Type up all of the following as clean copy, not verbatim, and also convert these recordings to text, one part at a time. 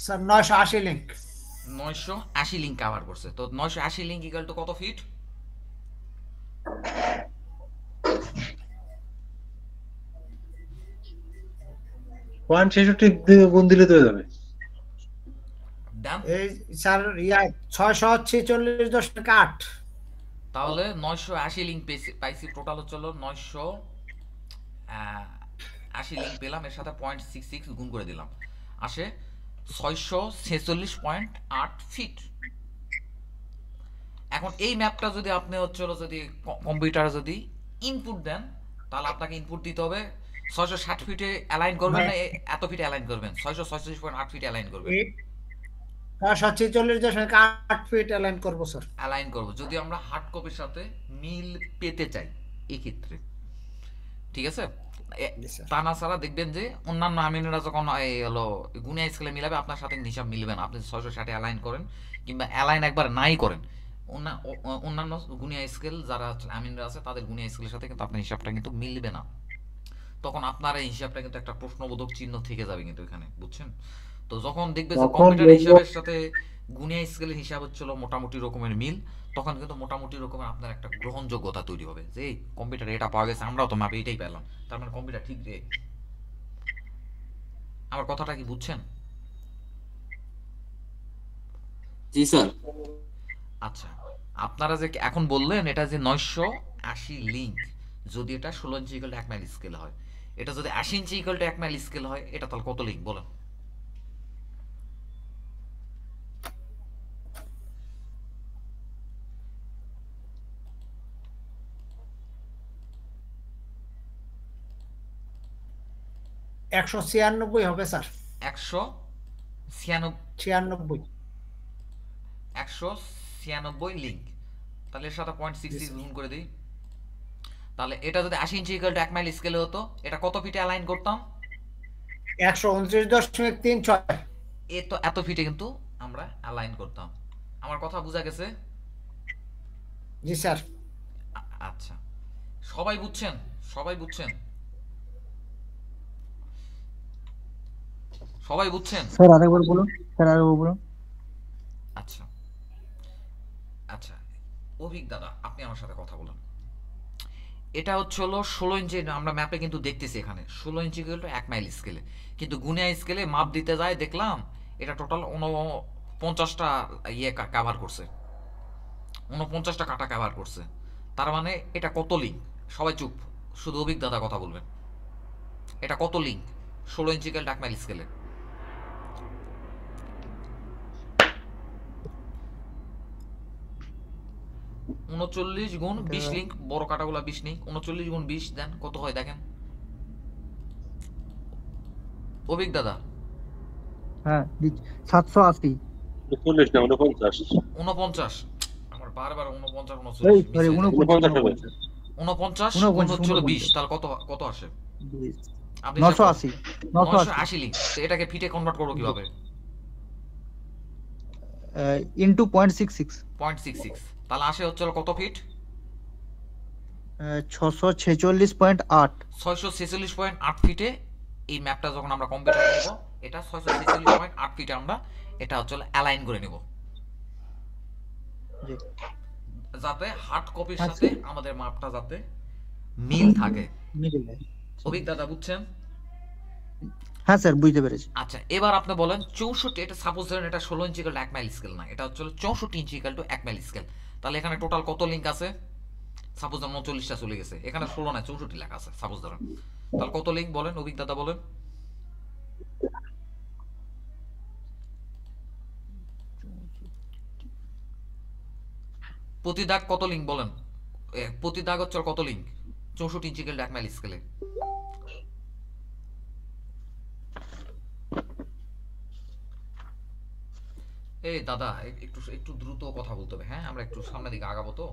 Sir 980 link. 980 link cover করছে। তো 980 link equal to কত ফিট? 0.66 গুণ দিলে তো হয়ে যাবে। ডান। এই স্যার 646.8। তাহলে 980 লিঙ্ক পাইছি, টোটাল হচ্ছে হলো 980 লিঙ্ক পেলাম, এর সাথে 0.66 গুণ করে দিলাম, আসে 646.8 ফিট। এখন এই ম্যাপটা যদি আপনি হচ্ছে হলো যদি কম্পিউটারে যদি ইনপুট দেন, তাহলে আপনাকে ইনপুট দিতে হবে 660 ফিটে অ্যালাইন করবেন না এত ফিটে অ্যালাইন করবেন, 646.8 ফিটে অ্যালাইন করবেন। 646.8 ফিট অ্যালাইন করবো স্যার। অ্যালাইন করব যদি আমরা হার্ড কপির সাথে মিল পেতে চাই এই ক্ষেত্রে, ঠিক আছে। জি স্যার। তা না ছাড়া দেখবেন যে অন্যান্য আমিনেরা যখন এই হলো গুণিয়া স্কেলে মিলাবে, আপনার সাথে হিসাব মিলবে না। আপনি 660 অ্যালাইন করেন কিংবা অ্যালাইন একবার নাই করেন, অন্যান্য গুণিয়া স্কেল যারা আমিনরা আছে তাদের গুণিয়া স্কেলের সাথে কিন্তু আপনার হিসাবটা কিন্তু মিলবে না। তখন আপনার এই হিসাবটা কিন্তু একটা প্রশ্নবোধক চিহ্ন থেকে যাবে কিন্তু এখানে, বুঝছেন। তো যখন দেখবে যে তখন কম্পিউটার বলবো হিসাবের সাথে গুণিয়া স্কেলের হিসাব হচ্ছিল মোটামুটি রকমের মিল, তখন কিন্তু মোটামুটি রকমের আপনার একটা গ্রহণযোগ্যতা তৈরি হবে যে এই কম্পিউটারে এটা পাওয়া গেছে, আমরাও তো মাপে এটাই পেলাম, তার মানে কম্পিউটার ঠিক রে। আমার কথাটা কি বুঝছেন? জি স্যার। আচ্ছা, আপনারা যে এখন বললেন এটা যে 980 লিঙ্ক, যদি এটা 16 ইঞ্চি ইকুয়াল টু 1 মাইল স্কেল হয়, এটা যদি 80 ইঞ্চি ইকুয়াল টু 1 মাইল স্কেল হয়, এটা তাহলে কত লিঙ্ক বলেন? একশো ছিয়ানব্বই হবে স্যার। 196 96। 196 লিঙ্ক, তাহলে এর সাথে জি 0.66 স্যার। গুণ করে দিই, তাহলে এটা যদি 80 ইঞ্চি ইকুয়াল টু 1 মাইল স্কেলে হতো, এটা কত ফিটে অ্যালাইন করতাম? 129.36। এ তো এত ফিটে কিন্তু আমরা অ্যালাইন করতাম। আমার কথা বোঝা গেছে? জি স্যার। আচ্ছা, সবাই বুঝছেন? সবাই বুঝছেন? সবাই বুঝছেন? স্যার আরেকবার বলুন, স্যার আরেকবার বলুন। আচ্ছা আচ্ছা, অভিক দাদা আপনি আমার সাথে কথা বলুন। এটা হচ্ছে হলো 16 ইঞ্চি, আমরা ম্যাপে কিন্তু দেখতেছি এখানে 16 ইঞ্চি ইকুয়াল টু 1 মাইল স্কেলে, কিন্তু গুনিয়া স্কেলে মাপ দিতে যায় দেখলাম এটা টোটাল 49টা ইয়ে কাভার করছে, 49টা কাটা কাভার করছে। তার মানে এটা কত লিঙ্ক? সবাই চুপ, শুধু অভিক দাদা কথা বলবেন। এটা কত link 16 inch equal to 1 mile স্কেলে? 39 গুণ 20 লিঙ্ক, বড় কাটাগুলা 20 লিঙ্ক, 39 গুণ 20 দেন কত হয় দেখেন অভিক দাদা। হ্যাঁ 780। 49 না 49। 49, আমার বারবার 49 এই 39 মিস সরি হয়ে যায়। 49 হবে। 49 গুণ 49 হচ্ছিল 20, 49 তাহলে কত কত আসে? আপনি হিসাব করেন। 980 980 980 লিঙ্ক, তো এটাকে ফিটে কনভার্ট করবো কিভাবে? ইনটু 0.66 0.66, তাহলে আসে হচ্ছে কত ফিট? 646.8। 646.8 ফিটে এই ম্যাপটা যখন আমরা কম্পিউটারে নেব, এটা 646.8 ফিটে আমরা এটা হচ্ছে অ্যালাইন করে নেব, জি যাতে হার্ড কপির আচ্ছা সাথে আমাদের মাপটা যাতে মিল থাকে। মিলে। অভিক দাদা বুঝছেন? হ্যাঁ স্যার বুঝতে পেরেছি। আচ্ছা, এবার আপনি বলেন 64, এটা সাপোজ ধরেন এটা 16 ইঞ্চি ইকুয়াল টু 1 মাইল স্কেল না, এটা হচ্ছে 64 ইঞ্চি ইকুয়াল টু 1 মাইল স্কেল, তাহলে এখানে টোটাল কত লিঙ্ক আছে? সাপোজ ধরেন 39টা চলে গেছে, এখানে 16 না 64 লেখা আছে সাপোজ ধরেন, তাহলে কত লিঙ্ক বলেন অভিক দাদা বলেন? প্রতি দাগ কত লিঙ্ক বলেন? প্রতি দাগ হচ্ছে কত link 64 inch equal to 1 mile স্কেলে? এই দাদা একটু একটু দ্রুত কথা বলতে হবে, হ্যাঁ আমরা একটু সামনের দিকে আগাবো তো।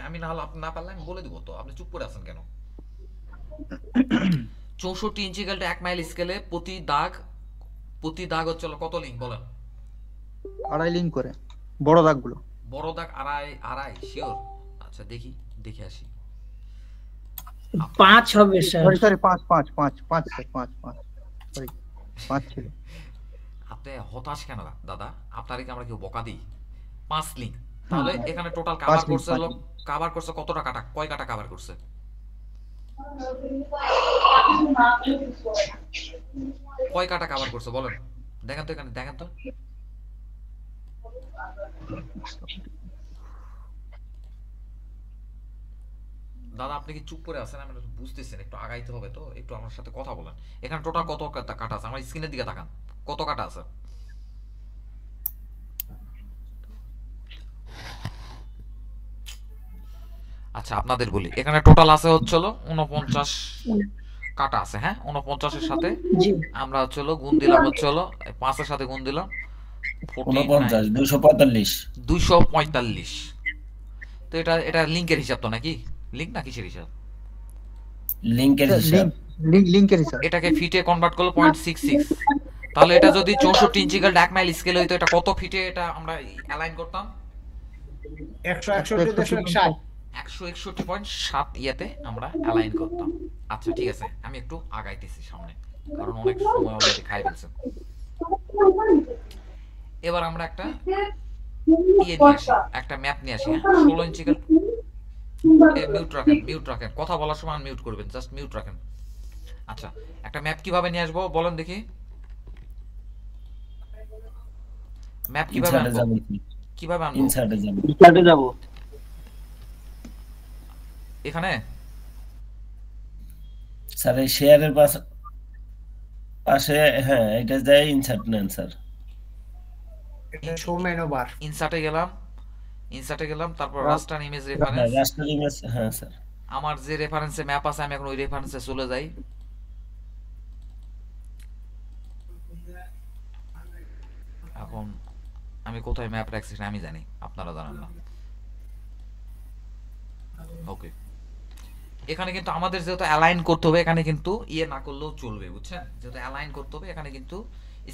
আমি না হলে আপনি না পারলে আমি বলে দিব, তো আপনি চুপ করে আছেন কেন? 64 ইঞ্চি ইকুয়াল টু 1 মাইল স্কেলে প্রতি দাগ হচ্ছে কত লিঙ্ক বলেন? 2.5 লিঙ্ক করে বড় দাগগুলো। বড় দাগ আড়াই আড়াই শিওর? আচ্ছা দেখি, দেখে আসি। 5 হবে sir. Sorry sorry 5 5 5 5 sir 5 5 sorry 5 ছিল। আপনি হতাশ কেন দাদা? আপনারে কি আমরা কেউ বকা দিই? 5 লিঙ্ক। তাহলে এখানে টোটাল কাভার 5 লিঙ্ক, করছে 5 হলো, লিঙ্ক। কাভার করছে কতটা কাটা, কয় কাটা কাভার করছে? কয় কাটা কাভার করছে বলেন? দেখেন তো, এখানে দেখেন তো। দাদা আপনি কি চুপ করে আছেন? আমি বুঝতেছেন, একটু আগাইতে হবে তো, একটু আমার সাথে কথা বলেন। এখানে টোটাল কত কাটা আছে? আমার স্ক্রিনের দিকে তাকান, কত কাটা আছে? আচ্ছা আপনাদের বলি, এখানে টোটাল আছে হচ্ছিল 49 কাটা আছে। হ্যাঁ, 49-এর সাথে আমরা হচ্ছিল গুণ দিলাম, হচ্ছিল 5-এর সাথে গুণ দিলাম 49 245 245। তো এটা লিঙ্কের হিসাব তো নাকি? লিঙ্ক না কিসের হিসাব? লিংকের হিসাব। লিংকের হিসাব। এটাকে ফিটে কনভার্ট করলো 0.66। তাহলে এটা যদি 64 ইঞ্চিক্যাল ডাক মাইল স্কেল হইতো, এটা কত ফিটে এটা আমরা অ্যালাইন করতাম? 161.7 161.7 ইয়াতে আমরা অ্যালাইন করতাম। আচ্ছা ঠিক আছে, আমি একটু আগাইতেছি সামনে, কারণ অনেক সময় অলরেডি খাই ফেলছেন। এবার আমরা একটা ইয়ে নিয়ে আসি, একটা ম্যাপ নিয়ে আসি। 16 ইঞ্চিক্যাল মিউট রাখেন, কথা বলার সময় মিউট করবেন, জাস্ট মিউট রাখেন। আচ্ছা, একটা ম্যাপ কিভাবে নিয়ে আসবো বলেন দেখি? ম্যাপ কিভাবে ইনসার্টে আনবো? যাব, কিভাবে আনবো? ইনসার্টে যাব, ইনসার্টে যাব। এখানে স্যার এই শেয়ারের পাশে, হ্যাঁ এটা যায় ইনসার্ট নেন স্যার। এটা শো মেনু বার। ইনসার্টে গেলাম, তারপর রাস্টার ইমেজ হ্যাঁ রেফারেন্স। রাস্টার ইমেজ, হ্যাঁ স্যার। আমার যে রেফারেন্সে ম্যাপ আছে, আমি এখন ওই রেফারেন্সে চলে যাই। এখন আমি কোথায় ম্যাপ রাখছি সেটা আমি জানি, আপনারা জানেন না। ওকে, এখানে কিন্তু আমাদের যেহেতু অ্যালাইন করতে হবে, এখানে কিন্তু ইয়ে না করলেও চলবে, বুঝছেন? যেহেতু অ্যালাইন করতে হবে, এখানে কিন্তু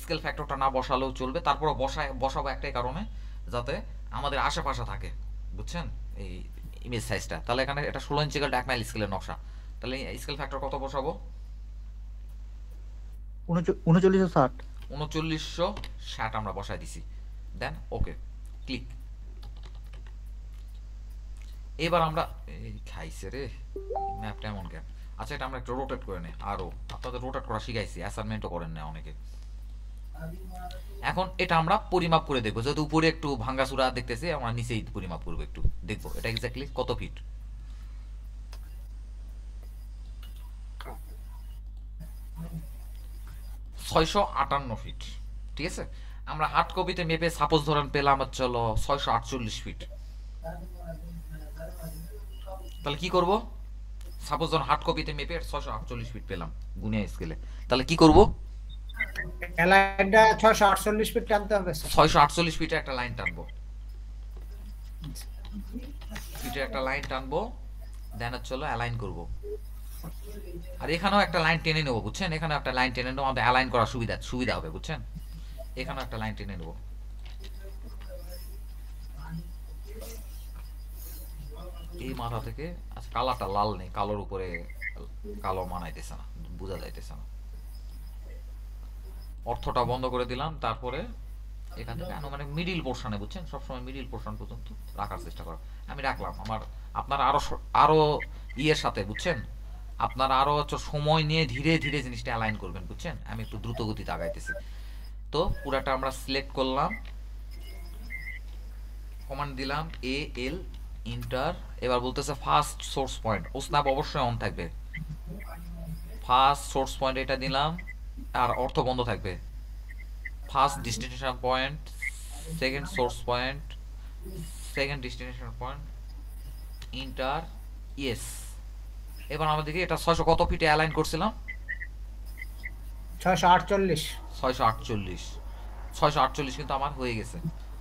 স্কেল ফ্যাক্টরটা না বসালেও চলবে। তারপরে বসাবো একটাই কারণে, যাতে আমাদের আশেপাশে থাকে, বুঝছেন, এই ইমেজ সাইজটা। তাহলে এখানে এটা 16 ইঞ্চিক্যাল ডাক মাইল স্কেলের নকশা। তাহলে স্কেল ফ্যাক্টর কত বসাবো? 3960। 3960 আমরা বসাই দিছি। দেন ওকে ক্লিক। এবার আমরা এই খাইছে রে ম্যাপটা এমন কেন? আচ্ছা, এটা আমরা একটু রোটেট করে নেই, আরো আপনাদের রোটেট করা শিখাইছি, অ্যাসাইনমেন্টও করেন না অনেকে। এখন এটা আমরা পরিমাপ করে দেখবো, যেহেতু উপরে একটু ভাঙ্গাচুরা দেখতেছি, আমরা নিচেই পরিমাপ করবো, একটু দেখবো এটা এক্স্যাক্টলি কত ফিট। $658 ফিট, ঠিক আছে। আমরা হার্ড কপিতে মেপে সাপোজ ধরেন পেলাম হচ্ছে 648 ফিট। তাহলে কি করব? সাপোজ ধরুন হার্ড কপিতে মেপে 648 ফিট পেলাম গুনিয়া স্কেলে, তাহলে কি করব? অ্যালাইনটা 648 ফিট টানতে হবে স্যার। 648 ফিটে একটা লাইন টানবো, দেন হচ্ছে অ্যালাইন করব। আর এখানেও একটা লাইন টেনে নেবো, বুঝছেন? এখানেও একটা লাইন টেনে নেবো, আমাদের অ্যালাইন করার সুবিধা হবে, বুঝছেন? এখানেও একটা লাইন টেনে নেবো। এই মাথা থেকে, আচ্ছা কালারটা লাল নেই, কালোর উপরে কালো মানাইতেছে না, বোঝা যাইতেছে না। অর্থটা বন্ধ করে দিলাম, তারপরে এখান থেকে মানে মিডিল পোর্শনে, বুঝছেন, সবসময় মিডিল পোর্শন পর্যন্ত রাখার চেষ্টা করো। আমি রাখলাম। আপনারা আরো ইয়ের সাথে, বুঝছেন, আপনারা আরো সময় নিয়ে ধীরে ধীরে জিনিসটা অ্যালাইন করবেন, বুঝছেন? আমি একটু দ্রুত গতিতে আগাইতেছি। তো পুরাটা আমরা সিলেক্ট করলাম, কমান্ড দিলাম AL ইন্টার। এবার বলতেছে ফার্স্ট সোর্স পয়েন্ট, ওসনাপ অবশ্যই অন থাকবে। ফার্স্ট সোর্স পয়েন্ট এটা দিলাম, আর অর্থ বন্ধ থাকবে। First destination point, second source point, second destination point, enter, yes. এবার আমাদেরকে এটা 600 কত ফিটে অ্যালাইন করছিলাম? 648। 648 কিন্তু আমার হয়ে গেছে।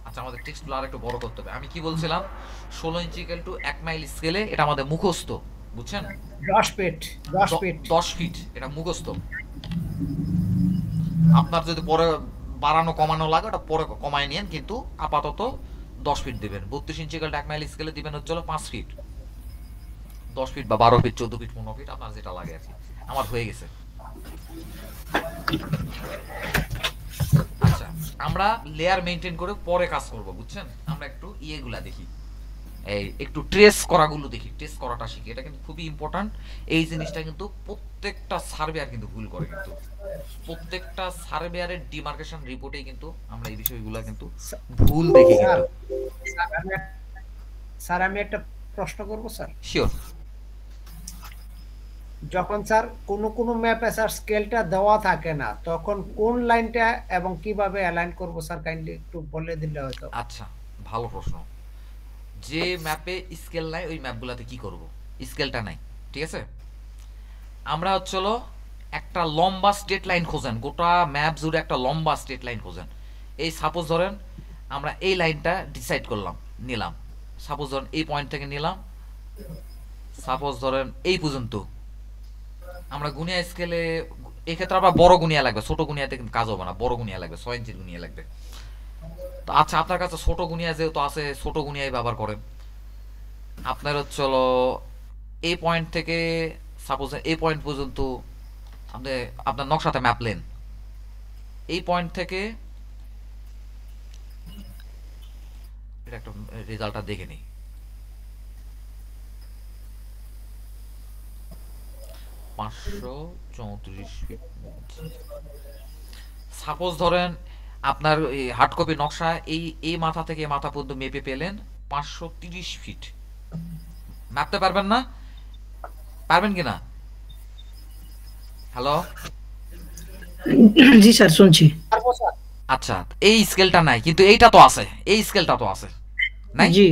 আচ্ছা, আমাদের টেক্সটগুলো আর একটু বড় করতে হবে। আমি কি বলছিলাম? 16 ইঞ্চিক্যাল টু 1 মাইল স্কেলে এটা আমাদের মুখস্থ, বুঝছেন? 10 ফিট 10 ফিট এটা মুখস্থ। আপনার যদি পরে বাড়ানো কমানো লাগে ওটা পরে কমায় নিয়েন, কিন্তু আপাতত 10 ফিট দিবেন। 32 ইঞ্চিক্যাল 1 মাইল স্কেলে দিবেন হচ্ছে 5 ফিট, 10 ফিট বা 12 ফিট, 14 ফিট, 15 ফিট, আপনার যেটা লাগে আর কি। আমার হয়ে গেছে। আমরা লেয়ার মেইনটেইন করে পরে কাজ করব, বুঝছেন? আমরা একটু ইয়েগুলা দেখি, এই একটু ট্রেস করাগুলো দেখি, ট্রেস করাটা শিখি। এটা কিন্তু খুবই ইম্পর্ট্যান্ট। এই জিনিসটা কিন্তু প্রত্যেকটা সার্ভেয়ার কিন্তু ভুল করে, কিন্তু প্রত্যেকটা সার্ভেয়ারের ডিমার্কেশন রিপোর্টেই কিন্তু আমরা এই বিষয়গুলো কিন্তু ভুল দেখি স্যার কিন্তু। স্যার আমি একটা প্রশ্ন করব স্যার। শিওর। যখন স্যার কোন ম্যাপে স্যার স্কেলটা দেওয়া থাকে না, তখন কোন লাইনটা এবং কিভাবে অ্যালাইন করব স্যার, কাইন্ডলি একটু বলে দিলে হয়তো। আচ্ছা, ভালো প্রশ্ন। যে ম্যাপে স্কেল নাই ওই ম্যাপগুলোতে কি করব? স্কেলটা নাই, ঠিক আছে? আমরা হচ্ছিল একটা লম্বা স্ট্রেট লাইন খোঁজেন, গোটা ম্যাপ জুড়ে একটা লম্বা স্ট্রেট লাইন খোঁজেন। এই সাপোজ ধরেন আমরা এই লাইনটা ডিসাইড করলাম, নিলাম। সাপোজ ধরেন এই পয়েন্ট থেকে নিলাম, সাপোজ ধরেন এই পর্যন্ত। আমরা গুনিয়া স্কেলে, এক্ষেত্রে আবার বড় গুনিয়া লাগবে, ছোট গুনিয়াতে কিন্তু কাজ হবে না, বড় গুনিয়া লাগবে, 6 ইঞ্চির গুনিয়া লাগবে। তো আচ্ছা, আপনার কাছে ছোট গুনিয়া যেহেতু আছে, ছোট গুনিয়াই ব্যবহার করেন। আপনার হচ্ছে হলো এই পয়েন্ট থেকে সাপোজ এই পয়েন্ট পর্যন্ত আপনি আপনার নকশাতে ম্যাপলেন। এই পয়েন্ট থেকে এটা একটা রেজাল্টটা দেখে নিই। সাপোজ ধরেন আপনার হার্ড কপি নকশা এই মাথা থেকে এই মাথা পর্যন্ত মেপে পেলেন 530 ফিট। মাপতে পারবেন না? পারবেন কিনা? হ্যালো, জি স্যার শুনছি। আচ্ছা, এই স্কেলটা নাই, কিন্তু এইটা তো আছে, এই স্কেলটা তো আছে নাই? জি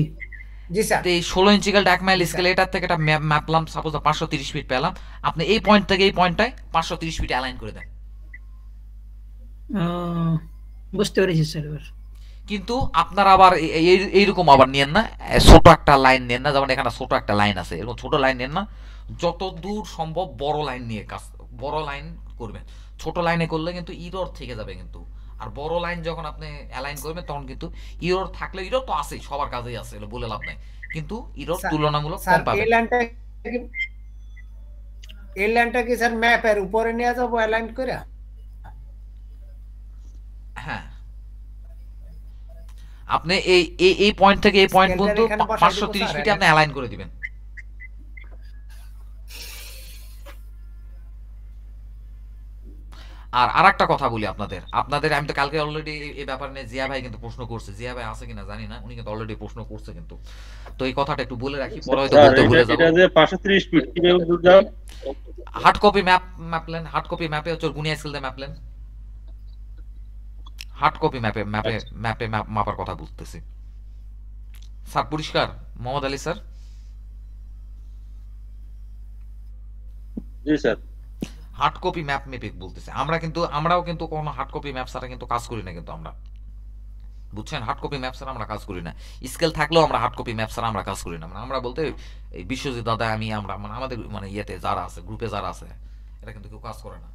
জি স্যার। এই 16 ইঞ্চি স্কেলটা 1 মাইল স্কেল, এটার থেকে এটা মাপলাম, সাপোজ 530 ফিট পেলাম। আপনি এই পয়েন্ট থেকে এই পয়েন্টটায় 530 ফিট অ্যালাইন করে দেন। বুঝতে পেরেছি স্যার এবার। কিন্তু আপনার আবার এইরকম আবার নিয়েন না, ছোট একটা লাইন নেন না, যেমন এখানে ছোট একটা লাইন আছে, এরকম ছোট লাইন নেন না। যত দূর সম্ভব বড় লাইন নিয়ে কাজ, বড় লাইন করবেন। ছোট লাইনে করলে কিন্তু ইরর থেকে যাবে কিন্তু। আর বড় লাইন যখন আপনি অ্যালাইন করবেন তখন কিন্তু ইরর থাকলে, ইরর তো আছেই, সবার কাজেই আছে, এগুলো বলে লাভ নাই, কিন্তু ইরর তুলনামূলক স্যার কম পাবেন। এই লাইনটা কি স্যার ম্যাপের উপরে নিয়ে যাবো অ্যালাইন করে? হ্যাঁ, আপনি এই পয়েন্ট থেকে এই পয়েন্ট পর্যন্ত 530 ফিটে আপনি অ্যালাইন করে দিবেন। আর আরেকটা কথা বলি আপনাদের আমি তো কালকে অলরেডি এই ব্যাপার নিয়ে জিয়া ভাই কিন্তু প্রশ্ন করছে, জিয়া ভাই আছে কিনা জানি না, উনি কিন্তু অলরেডি প্রশ্ন করছে কিন্তু। তো এই কথাটা একটু বলে রাখি, পরে হয়তো বলতে ভুলে যাব। এটা যে 530 ফিট কিভাবে বুঝলাম? হার্ড কপি ম্যাপলেন, হার্ড কপি ম্যাপে হচ্ছে গুনিয়া স্কেল দিয়ে ম্যাপলেন। হার্ড কপি ম্যাপে মাপার কথা বলতেছি স্যার। পরিষ্কার মোহাম্মদ আলী স্যার? জি স্যার। হার্ড কপি ম্যাপ মেপে বলতেছে। আমরাও কিন্তু কোনো হার্ড কপি ম্যাপ ছাড়া কিন্তু কাজ করি না কিন্তু আমরা, বুঝছেন? হার্ড কপি ম্যাপ ছাড়া আমরা কাজ করি না। স্কেল থাকলেও আমরা হার্ড কপি ম্যাপ ছাড়া আমরা কাজ করি না। মানে আমরা বলতে এই বিশ্বজিৎ দাদা, আমি, আমরা মানে আমাদের মানে ইয়েতে যারা আছে, গ্রুপে যারা আছে, এটা কিন্তু কেউ কাজ করে না।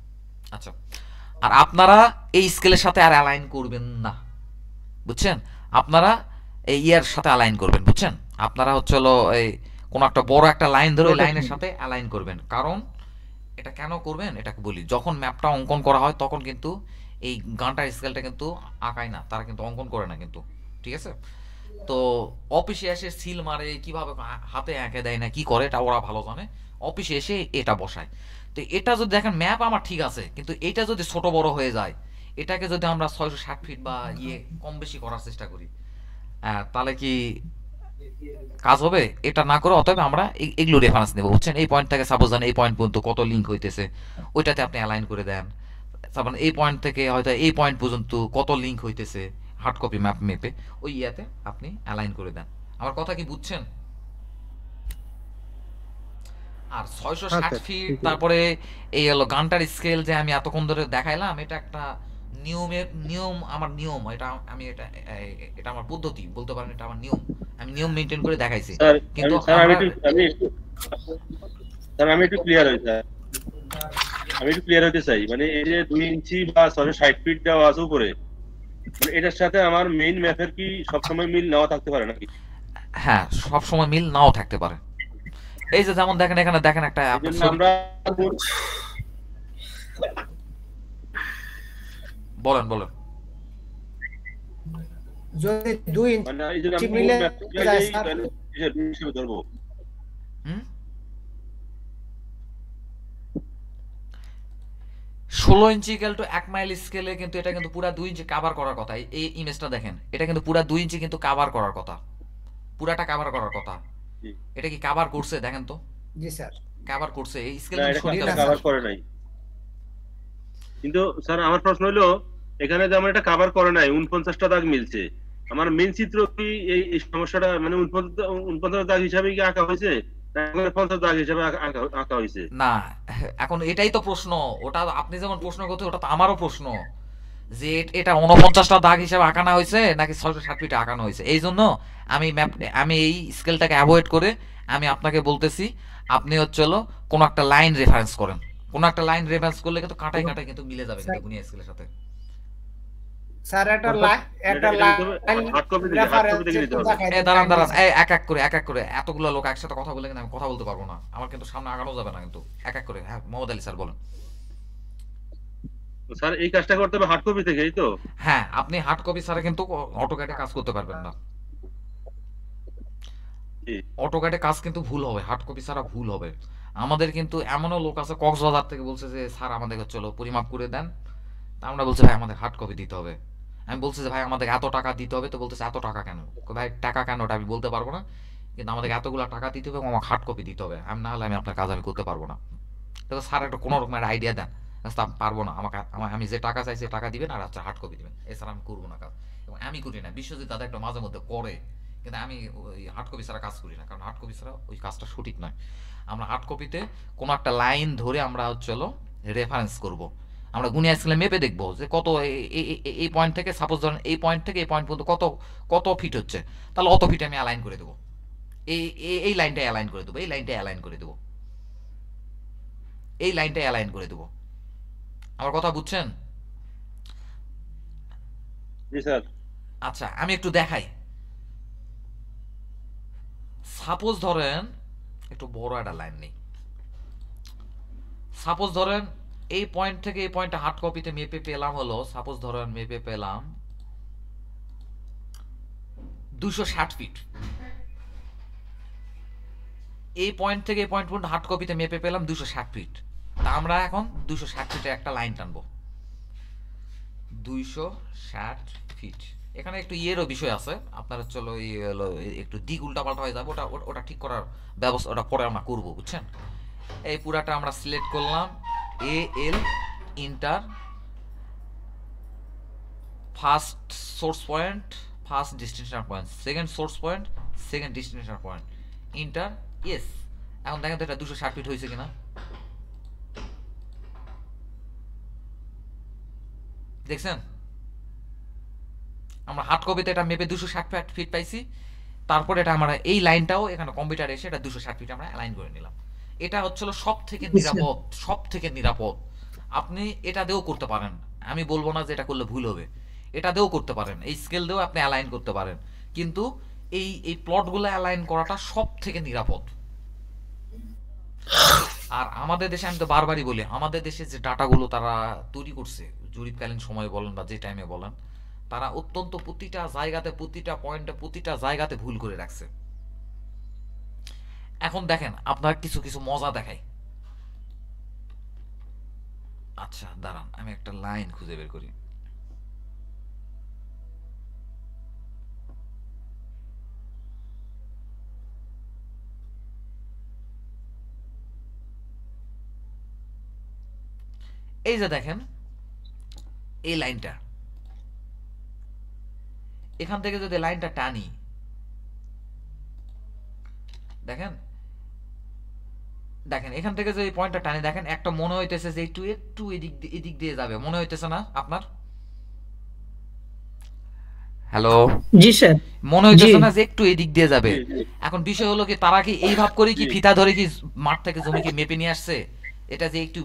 আচ্ছা, আর আপনারা এই স্কেলের সাথে আর অ্যালাইন করবেন না, বুঝছেন? আপনারা এই ইয়ার সাথে অ্যালাইন করবেন, বুঝছেন? আপনারা হচ্ছে হলো এই কোনো একটা বড় একটা লাইন ধরে ওই লাইনের সাথে অ্যালাইন করবেন। কারণ এটা কেন করবেন এটাকে বলি, যখন ম্যাপটা অঙ্কন করা হয় তখন কিন্তু এই গানটার স্কেলটা কিন্তু আঁকায় না, তারা কিন্তু অঙ্কন করে না কিন্তু, ঠিক আছে? তো অফিসে এসে সিল মারে, কিভাবে হাতে এঁকে দেয় না কি করে, এটা ওরা ভালো জানে। অফিসে এসে এটা বসায়। তো এটা যদি দেখেন ম্যাপ আমার ঠিক আছে, কিন্তু এটা যদি ছোট বড় হয়ে যায়, এটাকে যদি আমরা 660 ফিট বা কম বেশি করার চেষ্টা করি, তাহলে কি কাজ হবে? এটা না করে অতএব আমরা এগুলো রেফারেন্স নেব, বুঝছেন? এই পয়েন্ট থেকে সাপোজ এই পয়েন্ট পর্যন্ত কত লিঙ্ক হইতেছে ওইটাতে আপনি অ্যালাইন করে দেন। তারপর এই পয়েন্ট থেকে হয়তো এই পয়েন্ট পর্যন্ত কত লিঙ্ক হইতেছে হার্ড কপি ম্যাপ মেপে ওই ইয়াতে আপনি অ্যালাইন করে দেন। আমার কথা কি বুঝছেন? আর 660 ফিট তারপরে এই হলো গানটার স্কেল যে আমি এতক্ষণ ধরে দেখাইলাম, এটা একটা নিয়ম, আমার নিয়ম, এটা আমার পদ্ধতি বলতে পারেন, এটা আমার নিয়ম, আমি নিয়ম মেইনটেইন করে দেখাইছি। কিন্তু আমি একটু ক্লিয়ার হই স্যার, আমি একটু ক্লিয়ার হতে চাই। মানে এই যে 2 ইঞ্চি বা 660 ফিট দেওয়া আছে উপরে, মানে এটার সাথে আমার মেইন ম্যাপের কি সবসময় মিল নাও থাকতে পারে নাকি? হ্যাঁ, সব সময় মিল নাও থাকতে পারে। এই যে যেমন দেখেন এখানে দেখেন একটা আমরা বলেন যদি 2 মানে এই জন্য ইঞ্চি আমি মিলে ম্যাপটা যায় এই স্যার, হিসেবে ধরবো। ষোলো ইঞ্চি ইকুয়াল টু 1 মাইল স্কেলে কিন্তু এটা কিন্তু পুরা 2 ইঞ্চি কাভার করার কথা। এই ইমেজটা দেখেন, এটা কিন্তু পুরা 2 ইঞ্চি কিন্তু কাভার করার কথা, পুরাটা কাভার করার কথা। জি। এটা কি কাভার করছে দেখেন তো? জি স্যার। কাভার করছে, এই স্কেল না, কিন্তু এটা সঠিক আছে কভার স্যার। করে নাই। কিন্তু স্যার আমার প্রশ্ন হলো, এখানে যে আমার এটা কভার করে নাই 49টা দাগ মিলছে, আমার মেইন চিত্র কি এই সমস্যাটা মানে 49 দাগ হিসাবে কি আঁকা হয়েছে, না 50 দাগ হিসাবে আঁকা হয়েছে? না, এখন এটাই তো প্রশ্ন। ওটা আপনি যেমন প্রশ্ন করতে, ওটা তো আমারও প্রশ্ন যে এটা 49টা দাগ হিসাবে আঁকানো হয়েছে নাকি 660 ফিটে আঁকানো হয়েছে। এই জন্য আমি এই স্কেলটাকে অ্যাভয়েড করে আমি আপনাকে বলতেছি, আপনি হলো কোনো একটা লাইন রেফারেন্স করেন। কোনো একটা লাইন রেফারেন্স করলে কিন্তু কাটায় কাটায় কিন্তু মিলে যাবে কিন্তু গুনিয়া স্কেলের সাথে। স্যার একটা এটা লাইন হার্ড কপি থেকে নিতে হবে। দাঁড়ান এক এক করে এতগুলো লোক একসাথে কথা বলে কিন্তু আমি কথা বলতে পারবো না, আমার কিন্তু সামনে আগানো যাবে না কিন্তু। এক এক করে। হ্যাঁ মোহাম্মদ আলী স্যার বলেন। স্যার এই কাজটা করতে হবে হার্ড কপি থেকেই তো? হ্যাঁ, আপনি হার্ড কপি ছাড়া কিন্তু অটোক্যাডে কাজ করতে পারবেন না। অটোক্যাডে কাজ কিন্তু ভুল হবে, হার্ড কপি ছাড়া ভুল হবে। আমাদের কিন্তু এমনও লোক আছে কক্সবাজার থেকে বলছে যে স্যার আমাদেরকে চলো পরিমাপ করে দেন, তা আমরা বলছি ভাই আমাদের হার্ড কপি দিতে হবে। আমি বলছি যে ভাই আমাদের এত টাকা দিতে হবে, তো বলতেছে এত টাকা কেন? ভাই টাকা কেন ওটা আমি বলতে পারবো না, কিন্তু আমাদের এতগুলো টাকা দিতে হবে এবং আমার হার্ড কপি দিতে হবে, আমি না হলে আমি আপনার কাজ আমি করতে পারবো না। তো স্যার একটা কোনো রকমের আইডিয়া দেন। আমি পারবো না, আমি যে টাকা চাইছি টাকা দিবেন আর আচ্ছা হার্ড কপি দিবেন, এছাড়া আমি করবো না কাজ। এবং আমি করি না, বিশ্বজিৎ দাদা একটা মাঝে মধ্যে করে, কিন্তু আমি ওই হার্ড কপি ছাড়া কাজ করি না, কারণ হার্ড কপি ছাড়া ওই কাজটা সঠিক নয়। আমরা হার্ড কপিতে কোনো একটা লাইন ধরে আমরা রেফারেন্স করব, আমরা গুনিয়া স্কেলে মেপে দেখবো যে কত এই পয়েন্ট থেকে, সাপোজ ধরেন এই পয়েন্ট থেকে এই পয়েন্ট পর্যন্ত কত কত ফিট হচ্ছে, তাহলে অত ফিট আমি অ্যালাইন করে দেবো, এই লাইনটা অ্যালাইন করে দেবো, এই লাইনটা অ্যালাইন করে দেবো, এই লাইনটা অ্যালাইন করে দেবো। আমার কথা বুঝছেন? জি স্যার। আচ্ছা আমি একটু দেখাই। সাপোজ ধরেন একটু বড় একটা লাইন নেই, সাপোজ ধরেন এই পয়েন্ট থেকে এই পয়েন্টে হার্ড কপিতে মেপে পেলাম হলো, সাপোজ ধরেন মেপে পেলাম 260 ফিট। এই পয়েন্ট থেকে এই পয়েন্ট পর্যন্ত হার্ড কপিতে মেপে পেলাম 260 ফিট। তা আমরা এখন 260 ফিটের একটা লাইন টানবো। 260 ফিট। এখানে একটু ইয়েরও বিষয় আছে, আপনার চলো একটু দিক উল্টা পাল্টা হয়ে যাবে, ওটা ঠিক করার ব্যবস্থা ওটা পরে আমরা করবো, বুঝছেন? এই পুরাটা আমরা সিলেক্ট করলাম, A L enter, first source point, first destination point, second source point, second destination point, enter, yes. এখন দেখেন তো এটা 260 ফিট হয়েছে কিনা, দেখছেন? আমরা হার্ড কপিতে এটা মেপে 260 ফিট পাইছি, তারপরে এটা আমরা এই লাইনটাও এখানে কম্পিউটারে এসে এটা 260 ফিট আমরা অ্যালাইন করে নিলাম। এটা হচ্ছিল সব থেকে নিরাপদ, সব থেকে নিরাপদ। আপনি এটা দিয়েও করতে পারেন, আমি বলবো না যে এটা করলে ভুল হবে, এটা দিয়েও করতে পারেন, এই স্কেল দিয়েও আপনি অ্যালাইন করতে পারেন, কিন্তু এই প্লটগুলো অ্যালাইন করাটা সব থেকে নিরাপদ। আর আমাদের দেশে, আমি তো বারবারই বলি, আমাদের দেশে যে ডাটাগুলো তারা তৈরি করছে জরিপকালীন সময় বলেন বা যে টাইমে বলেন, তারা অত্যন্ত প্রতিটা জায়গাতে, প্রতিটা পয়েন্টে, প্রতিটা জায়গাতে ভুল করে রাখছে। এখন দেখেন আপনার কিছু কিছু মজা দেখাই। আচ্ছা দাঁড়ান আমি একটা লাইন খুঁজে বের করি। এই যে দেখেন এই লাইনটা, এখান থেকে যদি লাইনটা টানি, দেখেন দেখেন এখান থেকে যে পয়েন্টটা টানি, দেখেন একটা মনে হইতেছে যে একটু একটু এদিক দিয়ে যাবে, মনে হইতেছে না আপনার? হ্যালো জি স্যার, মনে হইতেছে না যে একটু এদিক দিয়ে যাবে? এখন বিষয় হলো কি, তারা কি এই ভাব করে কি ফিতা ধরে কি মাঠ থেকে জমিকে মেপে নিয়ে আসছে? এটা যে একটু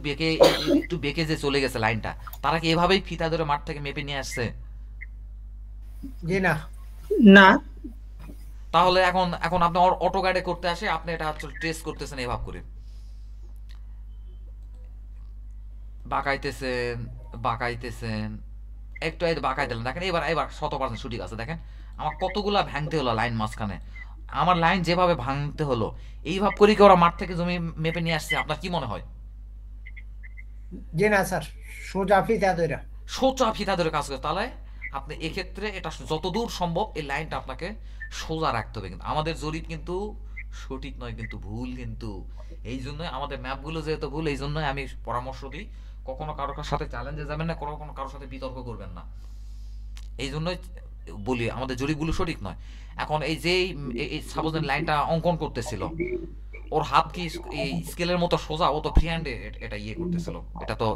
বেঁকে যে চলে গেছে লাইনটা, তারা কি এভাবেই ফিতা ধরে মাঠ থেকে মেপে নিয়ে আসছে? জি না। না। তাহলে এখন এখন আপনি অটোক্যাডে করতে আসে আপনি এটা আসলে ট্রেস করতেছেন এভাবে করে, বাঁকাইতেছেন বাঁকাইতেছেন একটু এই বাঁকাই দিলাম, দেখেন এবার এবার 100% সঠিক আছে। দেখেন আমার কতগুলা ভাঙতে হলো লাইন মাঝখানে, আমার লাইন যেভাবে ভাঙতে হলো এইভাবে করে কি ওরা মাঠ থেকে জমি মেপে নিয়ে আসছে, আপনার কি মনে হয়? জি না স্যার, সোজা ফিতা ধরে। সোজা ফিতা ধরে কাজ করে। তাহলে আপনি এক্ষেত্রে এটা যতদূর সম্ভব এই লাইনটা আপনাকে সোজা রাখতে হবে। কিন্তু আমাদের জরিপ কিন্তু সঠিক নয়, কিন্তু ভুল কিন্তু। এই জন্যই আমাদের ম্যাপগুলো যেহেতু ভুল, এই জন্যই আমি পরামর্শ দিই কখনো কারোর সাথে চ্যালেঞ্জে যাবেন না, কখনো কারোর সাথে বিতর্ক করবেন না। এই জন্যই বলি আমাদের জরিপগুলো সঠিক নয়। এখন এই যে এই সাপোজ লাইনটা অঙ্কন করতেছিল, ওর হাত কি এই স্কেলের মতো সোজা? ও তো ফ্রি হ্যান্ডে এটা ইয়ে করতেছিল, এটা তো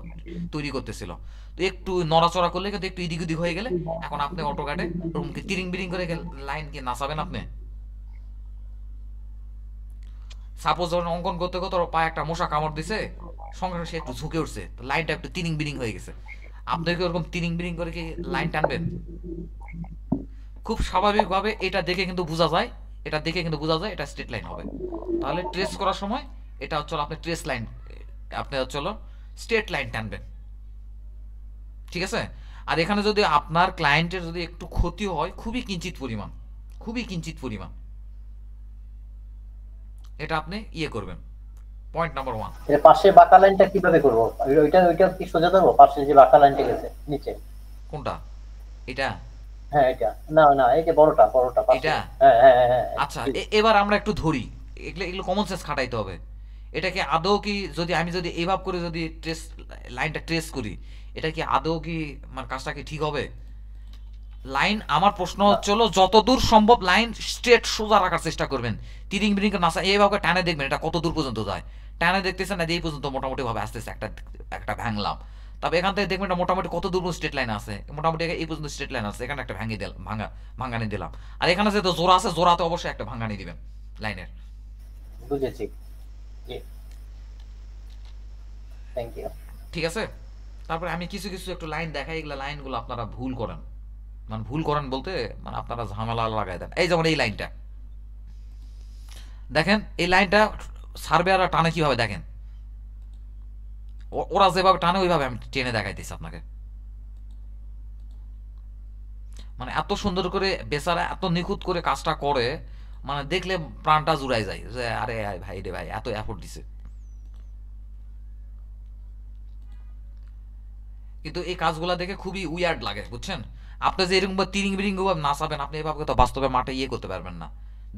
তৈরি করতেছিল। তো একটু নড়াচড়া করলে কিন্তু একটু ইদিক উদিক হয়ে গেলে এখন আপনি অটোক্যাডে ওরকম কি তিরিং বিরিং করে লাইন কি নাচাবেন আপনি? সাপোজ ধরুন অঙ্কন করতে করতে ওর পায়ে একটা মশা কামড় দিছে, সঙ্গে সঙ্গে সে একটু ঝুঁকে উঠছে, তো লাইনটা একটু তিরিং বিরিং হয়ে গেছে। আপনি কি ওরকম তিরিং বিরিং করে কি লাইন টানবেন? খুব স্বাভাবিকভাবে এটা দেখে কিন্তু বোঝা যায়, এটা দেখে কিন্তু বোঝা যায় এটা স্ট্রেট লাইন হবে। তাহলে ট্রেস করার সময় এটা হচ্ছে আপনি ট্রেস লাইন, আপনি হচ্ছে স্ট্রেট লাইন টানবেন, ঠিক আছে? আর এখানে যদি আপনার ক্লায়েন্টের যদি একটু ক্ষতি হয়, খুবই কিঞ্চিত পরিমাণ, খুবই কিঞ্চিত পরিমাণ, এটা আপনি ইয়ে করবেন। Point number 1। এর পাশে বাঁকা লাইনটা কিভাবে করব? ওইটা কি সোজা ধরবো? পাশে যে বাঁকা লাইনটা গেছে নিচে, কোনটা? এটা? হ্যাঁ এটা না না, এই যে বড়টা পাশে। এটা? হ্যাঁ হ্যাঁ হ্যাঁ। আচ্ছা এবার আমরা একটু ধরি, এগুলো এগুলো কমন সেন্স খাটাইতে হবে। এটা কি আদৌ কি, যদি আমি যদি এইভাবে করে যদি ট্রেস লাইনটা ট্রেস করি, এটা কি আদৌ কি মানে কাজটা কি ঠিক হবে? লাইন, আমার প্রশ্ন হচ্ছিল যতদূর সম্ভব লাইন স্ট্রেট সোজা রাখার চেষ্টা করবেন, তিরিং বিরিং নাসা এইভাবে টানে দেখবেন এটা কত দূর পর্যন্ত যায়। টানে দেখতেছেন না, এই পর্যন্ত মোটামুটি ভাবে আসতেছে, একটা একটা ভাঙলাম, তবে এখান থেকে দেখবেন মোটামুটি কত দূর স্ট্রেট লাইন আছে, মোটামুটি এই পর্যন্ত স্ট্রেট লাইন আছে, এখানে একটা ভেঙে দিলাম, ভাঙানি দিলাম। আর এখানে যেহেতু জোড়া আছে, জোড়াতে অবশ্যই একটা ভাঙানি দিবেন লাইনের। বুঝেছি, জি থ্যাংক ইউ। ঠিক আছে, তারপরে আমি কিছু কিছু একটু লাইন দেখাই, এগুলো লাইনগুলো আপনারা ভুল করেন, মানে ভুল করেন বলতে মানে আপনারা ঝামেলা লাগাই দেন। এই যেমন এই লাইনটা দেখেন, এই লাইনটা সার্ভেয়াররা টানে কিভাবে দেখেন, ওরা যেভাবে টানে ওইভাবে আমি টেনে দেখাইতেছি আপনাকে। মানে এত সুন্দর করে বেচারা এত নিখুঁত করে কাজটা করে, মানে দেখলে প্রাণটা জুড়াই যায় যে আরে ভাই রে ভাই এত এফোর্ট দিছে। কিন্তু এই কাজগুলা দেখে খুবই উইয়ার্ড লাগে, বুঝছেন? আপনি যে এরকম তিরিং বিরিং নাচাবেন, আপনি এভাবে তো বাস্তবে মাঠে ইয়ে করতে পারবেন না।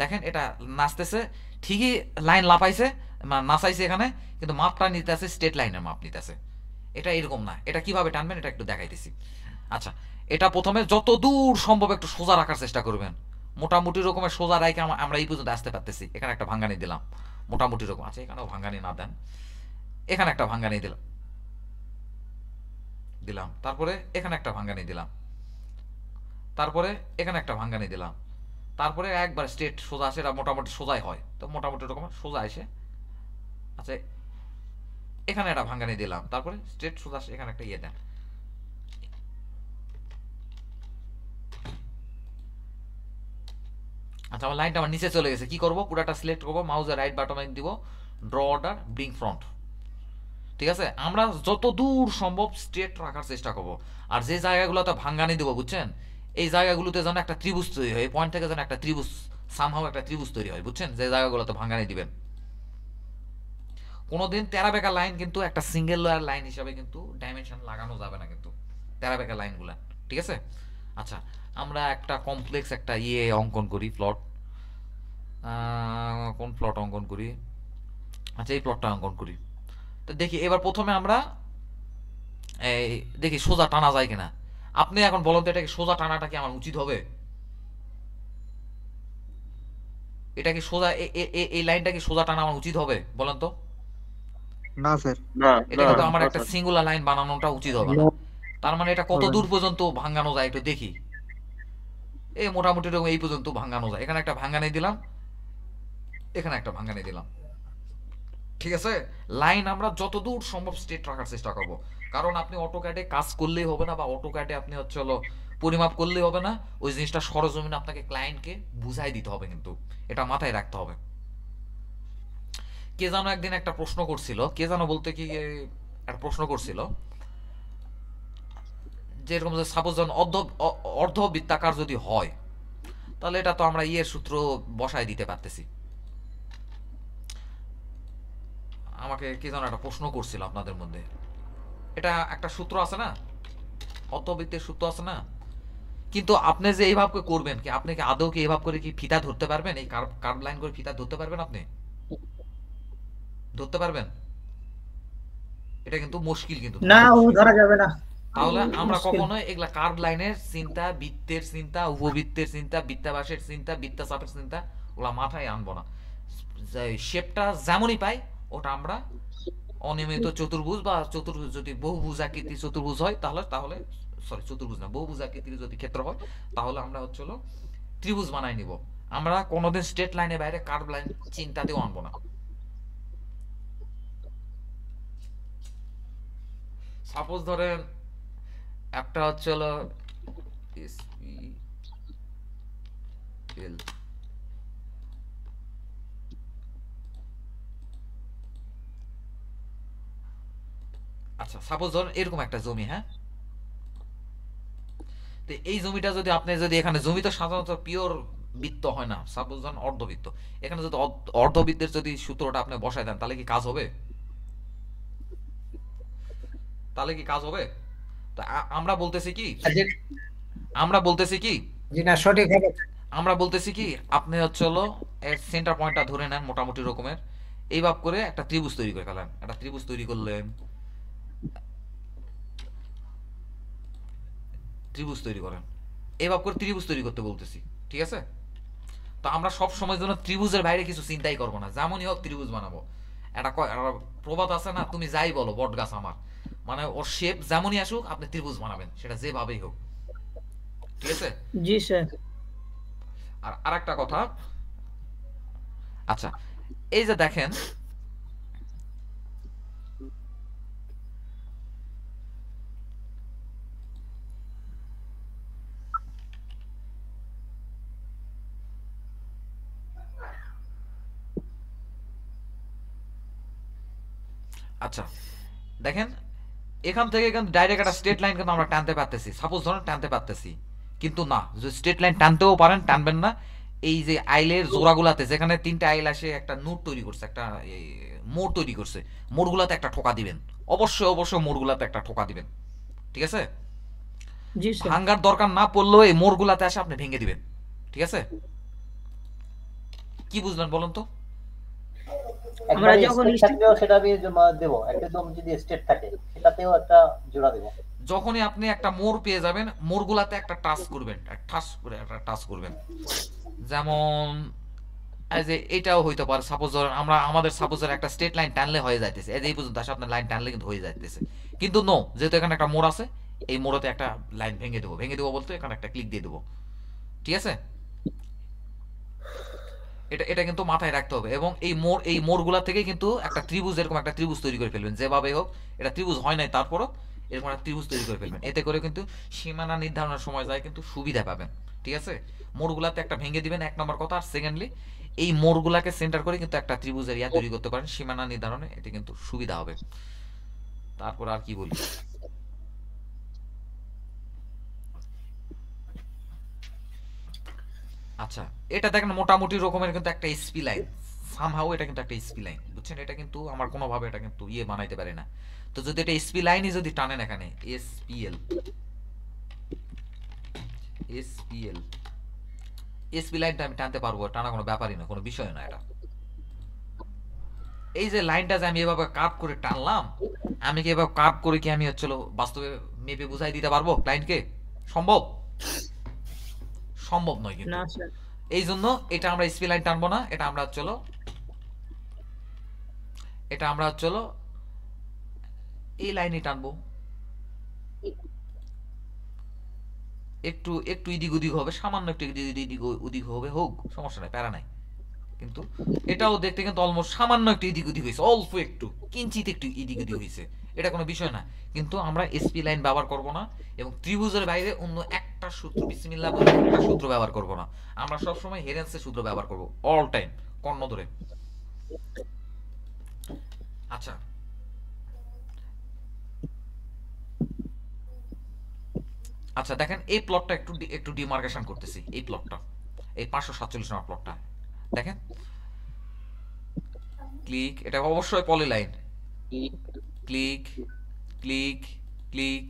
দেখেন এটা নাচতেছে ঠিকই, লাইন লাপাইছে নাচাইছে এখানে, কিন্তু মাপটা নিতেছে স্ট্রেট লাইনের মাপ নিতেছে। এটা এরকম না, এটা কিভাবে টানবেন এটা একটু দেখাইতেছি। আচ্ছা, এটা প্রথমে যত দূর সম্ভব একটু সোজা রাখার চেষ্টা করবেন, মোটামুটি রকমের সোজা রাখে আমরা এই পর্যন্ত আসতে পারতেছি। এখানে একটা ভাঙ্গানি দিলাম মোটামুটি রকম, আচ্ছা এখানেও ভাঙ্গানি না দেন, এখানে একটা ভাঙ্গানি দিলাম, তারপরে এখানে একটা ভাঙ্গানি দিলাম, তারপরে এখানে একটা ভাঙ্গানি দিলাম, তারপরে একবার স্ট্রেট সোজা আসে, এটা মোটামুটি সোজাই হয়, তো মোটামুটি রকম সোজা আসে। আচ্ছা এখানে একটা ভাঙ্গানি দিলাম, তারপরে স্ট্রেট সোজা আসে, এখানে একটা ইয়ে দেন। আচ্ছা আমার লাইনটা আমার নিচে চলে গেছে, কি করব? পুরাটা সিলেক্ট করবো, মাউসের রাইট বাটনে দিব, ড্র অর্ডার, ব্রিং ফ্রন্ট। ঠিক আছে, আমরা যত দূর সম্ভব স্ট্রেট রাখার চেষ্টা করব। আর যে জায়গাগুলোতে ভাঙ্গানি দেবো, বুঝছেন, এই জায়গাগুলোতে যেন একটা ত্রিভুজ তৈরি হয়, এই পয়েন্ট থেকে যেন একটা ত্রিভুজ, সামহাও একটা ত্রিভুজ তৈরি হয়, বুঝছেন, যে জায়গাগুলোতে ভাঙ্গানি দিবেন। কোনোদিন তেরা বেকা লাইন কিন্তু একটা সিঙ্গেল লেয়ার লাইন হিসাবে কিন্তু ডাইমেনশন লাগানো যাবে না কিন্তু তেরা বেকা লাইনগুলা, ঠিক আছে? আচ্ছা আমরা একটা কমপ্লেক্স একটা ইয়ে অঙ্কন করি, প্লট, কোন প্লট অঙ্কন করি? আচ্ছা এই প্লটটা অঙ্কন করি। তো দেখি এবার প্রথমে আমরা এই দেখি সোজা টানা যায় কিনা। আপনি এখন বলেন তো এটাকে সোজা টানাটা কি আমার উচিত হবে? এটা কি সোজা এই লাইনটা কি সোজা টানা আমার উচিত হবে বলেন তো? না স্যার, এটা কিন্তু আমার একটা সিঙ্গুলার লাইন বানানোটা উচিত হবে না। তার মানে এটা কত দূর পর্যন্ত ভাঙানো যায় একটু দেখি। এই মোটামুটি এই পর্যন্ত ভাঙানো যায়। এখানে একটা ভাঙানি দিলাম, এখানে একটা ভাঙানি দিলাম, ঠিক আছে? লাইন আমরা যত দূর সম্ভব স্ট্রেট রাখার চেষ্টা করব, কারণ আপনি অটোক্যাডে কাজ করলেই হবে না, বা অটোক্যাডে আপনি হচ্ছে পরিমাপ করলেই হবে না, ওই জিনিসটা সরজমিনে আপনাকে ক্লায়েন্টকে বুঝাই দিতে হবে, কিন্তু এটা মাথায় রাখতে হবে। কে জানো একদিন একটা প্রশ্ন করছিল, কে জানো বলতে কি একটা প্রশ্ন করছিল যেরকম যে সাপোজ যখন অর্ধবৃত্তাকার যদি হয়, তাহলে এটা তো আমরা ইয়ের সূত্র বসায় দিতে পারতেছি। আমাকে কি যেন একটা প্রশ্ন করছিল আপনাদের মধ্যে, এটা একটা সূত্র আছে না, অর্ধবৃত্তের সূত্র আছে না? কিন্তু আপনি যে এইভাবে করবেন, কি আপনি কি আদৌ কি এইভাবে করে কি ফিতা ধরতে পারবেন? এই কার্ভ লাইন করে ফিতা ধরতে পারবেন? আপনি ধরতে পারবেন? এটা কিন্তু মুশকিল, কিন্তু না ও ধরা যাবে না। তাহলে আমরা মুশকিল। কখনো এগুলা কার্ভ লাইনের চিন্তা, বৃত্তের চিন্তা, উপবৃত্তের চিন্তা, বৃত্তাবাসের চিন্তা, বৃত্তাচাপের চিন্তা ওগুলা মাথায় আনবো না। শেপটা যেমনই পাই ওটা আমরা অনিয়মিত চতুর্ভুজ বা চতুর্ভুজ, যদি বহুভুজ আকৃতির চতুর্ভুজ হয় তাহলে সরি চতুর্ভুজ না, বহুভুজ আকৃতির যদি ক্ষেত্র হয় তাহলে আমরা হচ্ছে হলো ত্রিভুজ বানাই নিব। আমরা কোনোদিন স্ট্রেট লাইনের বাইরে কার্ভ লাইন চিন্তাতেও আনবো না। সাপোজ ধরেন একটা হচ্ছে হলো SPL, আচ্ছা সাপোজ ধরেন এরকম একটা জমি, হ্যাঁ, তো এই জমিটা যদি আপনি যদি এখানে জমি তো সাধারণত পিওর বৃত্ত হয় না, সাপোজ ধরেন অর্ধবৃত্ত, এখানে যদি অর্ধবৃত্তের যদি সূত্রটা আপনি বসায় দেন তাহলে কি কাজ হবে? তাহলে কি কাজ হবে? তো আমরা বলতেছি কি, আমরা বলতেছি কি জি না, সঠিক হবে। আমরা বলতেছি কি আপনি হচ্ছে হলো এর সেন্টার পয়েন্টটা ধরে নেন মোটামুটি রকমের, এইভাবে করে একটা ত্রিভুজ তৈরি করে ফেলেন। একটা ত্রিভুজ তৈরি করলেন, ত্রিভুজ তৈরি করেন, এইভাবে করে ত্রিভুজ তৈরি করতে বলতেছি, ঠিক আছে? তো আমরা সব সময় জন্য ত্রিভুজের বাইরে কিছু চিন্তাই করবো না, যেমনই হোক ত্রিভুজ বানাবো। একটা প্রবাদ আছে না, তুমি যাই বলো বট গাছ আমার, মানে ওর শেপ যেমনই আসুক আপনি ত্রিভুজ বানাবেন, সেটা যেভাবেই হোক, ঠিক আছে? জি স্যার। আর আরেকটা কথা, আচ্ছা এই যে দেখেন আচ্ছা দেখেন এখান থেকে কিন্তু ডাইরেক্ট একটা স্ট্রেট লাইন কিন্তু আমরা টানতে পারতেছি, সাপোজ ধরেন টানতে পারতেছি, কিন্তু না, যদি স্ট্রেট লাইন টানতেও পারেন টানবেন না। এই যে আইলের জোড়াগুলাতে যেখানে তিনটা আইল আসে একটা নোট তৈরি করছে, একটা মোড় তৈরি করছে, মোড়গুলাতে একটা ঠোকা দিবেন, অবশ্যই অবশ্যই মোড়গুলাতে একটা ঠোকা দিবেন, ঠিক আছে? জি স্যার। ভাঙ্গার দরকার না পড়লেও এই মোড়গুলাতে আসে আপনি ভেঙে দিবেন, ঠিক আছে? কি বুঝলেন বলুন তো? আমরা একবারে যখন স্টেট থাকলেও সেটা আমি দেবো, একদম যদি স্টেট থাকে সেটাতেও একটা জোড়া দেবো। যখনই আপনি একটা মোড় পেয়ে যাবেন, মোড়গুলাতে একটা টাচ করবেন, ঠাস করে একটা টাচ করবেন। যেমন এই যে এটাও হইতে পারে, সাপোজ ধরেন আমরা আমাদের সাপোজের একটা স্ট্রেট লাইন টানলে হয়ে যাইতেছে, এই পর্যন্ত আসে আপনার লাইন টানলে কিন্তু হয়ে যাইতেছে, কিন্তু নো, যেহেতু এখানে একটা মোড় আছে, এই মোড়তে একটা লাইন ভেঙে দেবো, ভেঙে দেবো বলতে এখানে একটা ক্লিক দিয়ে দেবো, ঠিক আছে? এটা এটা কিন্তু মাথায় রাখতে হবে। এবং এই মোড়গুলা থেকে কিন্তু একটা ত্রিভুজ, এরকম একটা ত্রিভুজ তৈরি করে ফেলবেন, যেভাবে হোক। এটা ত্রিভুজ হয় নাই তারপরও এরকম একটা ত্রিভুজ তৈরি করে ফেলবেন, এতে করে কিন্তু সীমানা নির্ধারণের সময় যায় কিন্তু সুবিধা পাবেন, ঠিক আছে? মোড়গুলাতে একটা ভেঙে দিবেন, এক নম্বর কথা। আর সেকেন্ডলি এই মোড়গুলাকে সেন্টার করে কিন্তু একটা ত্রিভুজের ইয়া তৈরি করতে পারেন সীমানা নির্ধারণে, এতে কিন্তু সুবিধা হবে। তারপর আর কি বলি, আচ্ছা এটা দেখেন মোটামুটি রকমের কিন্তু একটা এসপি লাইন, সামহাউ এটা কিন্তু একটা এসপি লাইন, বুঝছেন? এটা কিন্তু আমার কোনোভাবে এটা কিন্তু ইয়ে বানাইতে পারে না। তো যদি এটা এসপি লাইনই যদি টানেন এখানে এসপিএল, এসপিএল, এসপি লাইনটা আমি টানতে পারবো, টানা কোনো ব্যাপারই না, কোনো বিষয় না এটা। এই যে লাইনটা যে আমি এভাবে কার্ভ করে টানলাম, আমি কি এভাবে কার্ভ করে কি আমি হচ্ছিল বাস্তবে মেপে বুঝাই দিতে পারবো ক্লায়েন্টকে? সম্ভব? সম্ভব নয় কিন্তু। না স্যার। এই জন্য এটা আমরা এসপি লাইন টানবো না, এটা আমরা চলো এই লাইনে টানবো, একটু একটু ইদিক উদিক হবে, সামান্য একটু ইদিক উদিক হবে, হোক, সমস্যা নাই, প্যারা নাই। কিন্তু এটাও দেখতে কিন্তু অলমোস্ট সামান্য একটু ইদিক উদিক হয়েছে, অল্প একটু কিঞ্চিত একটু ইদিক উদিক হয়েছে, এটা কোনো বিষয় না। কিন্তু আমরা এসপি লাইন ব্যবহার করব না, এবং ত্রিভুজের বাইরে অন্য একটা সূত্র বিসমিল্লাহ বলে একটা সূত্র ব্যবহার করব না। আমরা সবসময় হেরেন্সের সূত্র ব্যবহার করব, অল টাইম, কর্ণ ধরে। আচ্ছা আচ্ছা দেখেন এই প্লটটা একটু ডিমার্কেশন করতেছি, এই প্লটটা, এই 547 নম্বর প্লটটা দেখেন, ক্লিক, এটা অবশ্যই polyline, click click click,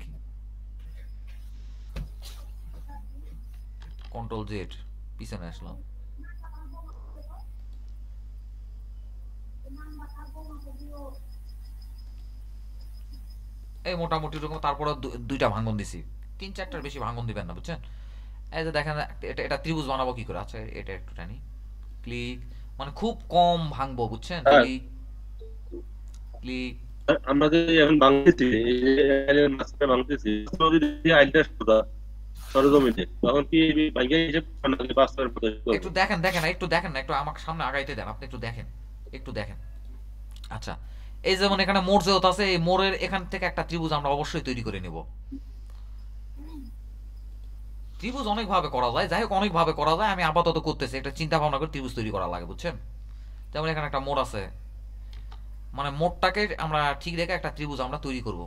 control Z, পিছনে আসলাম, এই মোটামুটি রকম, তারপরে দুইটা ভাঙন দিছি, 3-4টার বেশি ভাঙন দিবেন না, বুঝছেন? এই যে দেখেন এটা ত্রিভুজ বানাবো কি করে, আচ্ছা এটা একটু টানি, ক্লিক, মানে খুব কম ভাঙবো, বুঝছেন? ক্লিক ক্লিক, আমরা যে এখন ভাঙতেছি, এই যে আইলের মাঝখানে ভাঙতেছি, যদি আইলটা সোজা সরজমিনে, তখন কি ভাঙে হিসেব নাকি বাস্তবের মতো একটু দেখেন না, একটু আমাকে সামনে আগাইতে দেন, আপনি একটু দেখেন। আচ্ছা এই যেমন এখানে মোড় যেহেতু আছে, এই মোড়ের এখান থেকে একটা ত্রিভুজ আমরা অবশ্যই তৈরি করে নেব। ত্রিভুজ অনেকভাবে করা যায়, যাই হোক অনেকভাবে করা যায়, আমি আপাতত করতেছি, একটা চিন্তা ভাবনা করে ত্রিভুজ তৈরি করা লাগে, বুঝছেন? যেমন এখানে একটা মোড় আছে, মানে মোড়টাকে আমরা ঠিক রেখে একটা ত্রিভুজ আমরা তৈরি করব,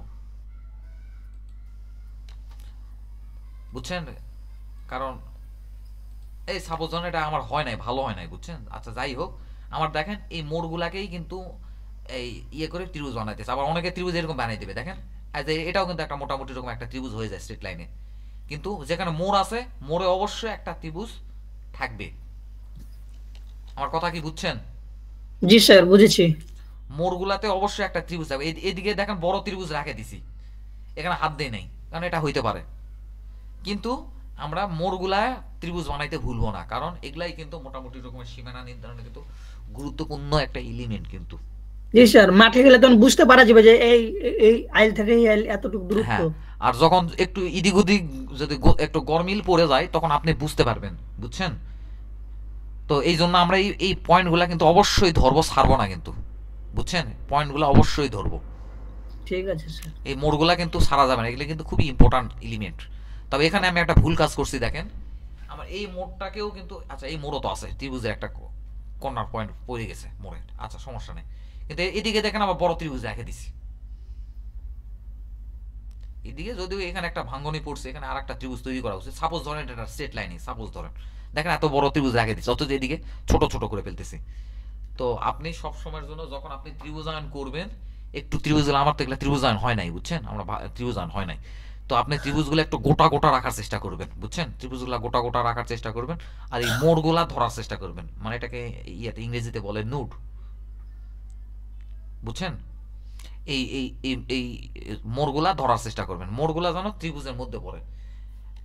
বুঝছেন? কারণ এই সাপোজ এটা আমার হয় নাই, ভালো হয় নাই, বুঝছেন? আচ্ছা যাই হোক, আমার দেখেন এই মোড়গুলাকেই কিন্তু এই ইয়ে করে ত্রিভুজ বানাইতেছে, আবার অনেকে ত্রিভুজ এরকম বানাই দেবে, দেখেন এটাও কিন্তু একটা মোটামুটি রকম একটা ত্রিভুজ হয়ে যায় স্ট্রেট লাইনে, কিন্তু যেখানে মোড় আছে মোড়ে অবশ্যই একটা ত্রিভুজ থাকবে। আমার কথা কি বুঝছেন? জি স্যার, বুঝেছি। মোড়গুলাতে অবশ্যই একটা ত্রিভুজ থাকবে। এদিকে দেখেন বড় ত্রিভুজ রেখে দিছি, এখানে হাত দেই নাই, কারণ এটা হইতে পারে, কিন্তু আমরা মোড়গুলা ত্রিভুজ বানাইতে ভুলবো না, কারণ এগুলাই কিন্তু মোটামুটি রকমের সীমানা নির্ধারণে কিন্তু গুরুত্বপূর্ণ একটা এলিমেন্ট কিন্তু। জি স্যার, মাঠে গেলে তখন বুঝতে পারা যাবে যে এই এই আইল থেকে এই আইল এতটুকু দূরত্ব। হ্যাঁ, আর যখন একটু ইদিক ওদিক যদি একটু গরমিল পড়ে যায় তখন আপনি বুঝতে পারবেন, বুঝছেন? তো এই জন্য আমরা এই পয়েন্টগুলা কিন্তু অবশ্যই ধরবো, ছাড়বো না কিন্তু, বুঝছেন? পয়েন্টগুলো অবশ্যই ধরবো, ঠিক আছে স্যার। এই মোড়গুলা কিন্তু ছাড়া যাবে না, এগুলো কিন্তু খুবই ইম্পর্টেন্ট এলিমেন্ট। তবে এখানে আমি একটা ভুল কাজ করছি, দেখেন আমার এই মোড়টাকেও কিন্তু, আচ্ছা এই মোড়ও তো আছে, ত্রিভুজের একটা কর্নার পয়েন্ট পড়ে গেছে মোড়ে, আচ্ছা সমস্যা নেই, কিন্তু এদিকে দেখেন আবার বড় ত্রিভুজ রেখে দিছি, এদিকে যদিও এখানে একটা ভাঙ্গনি পড়ছে, এখানে আর একটা ত্রিভুজ তৈরি করা উচিত, সাপোজ ধরেন এটা স্ট্রেট লাইনে, সাপোজ ধরেন দেখেন এত বড় ত্রিভুজ রেখে দিচ্ছে, অথচ এদিকে ছোট ছোট করে ফেলতেছি। তো আপনি সব সময়ের জন্য যখন আপনি ত্রিভুজায়ন করবেন, একটু ত্রিভুজগুলো, আমার তো এগুলো ত্রিভুজায়ন হয় নাই, বুঝছেন? আমরা ত্রিভুজায়ন হয় নাই, তো আপনি ত্রিভুজগুলো একটু গোটা গোটা রাখার চেষ্টা করবেন, বুঝছেন? ত্রিভুজগুলো গোটা গোটা রাখার চেষ্টা করবেন, আর এই মোড়গুলা ধরার চেষ্টা করবেন, মানে এটাকে ইয়েতে ইংরেজিতে বলে নোড, বুঝছেন? এই এই এই এই মোড়গুলা ধরার চেষ্টা করবেন, মোড়গুলা যেন ত্রিভুজের মধ্যে পড়ে।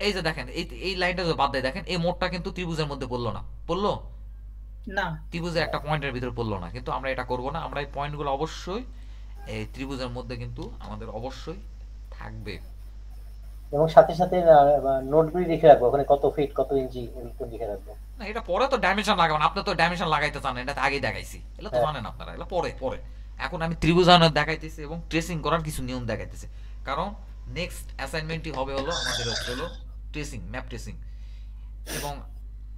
এই যে দেখেন এই লাইনটা যদি বাদ দেয়, দেখেন এই মোড়টা কিন্তু ত্রিভুজের মধ্যে পড়লো না, পড়লো না, ত্রিভুজের একটা পয়েন্টের ভিতরে পড়লো না, কিন্তু আমরা এটা করব না, আমরা এই পয়েন্টগুলো অবশ্যই এই ত্রিভুজের মধ্যে কিন্তু আমাদের অবশ্যই থাকবে, এবং সাথে সাথে নোটগুলি লিখে রাখবো, ওখানে কত ফিট কত ইঞ্চি এরকম লিখে রাখবো। না এটা পরে তো ডাইমেনশন লাগাবেন, আপনি তো ডাইমেনশন লাগাইতে চান, এটা তো আগেই দেখাইছি, এগুলো তো জানেন আপনারা, এগুলো পরে পরে। এখন আমি ত্রিভুজায়ন দেখাইতেছি এবং ট্রেসিং করার কিছু নিয়ম দেখাইতেছি, কারণ নেক্সট অ্যাসাইনমেন্টই হবে হলো আমাদের হলো ট্রেসিং, ম্যাপ ট্রেসিং। এবং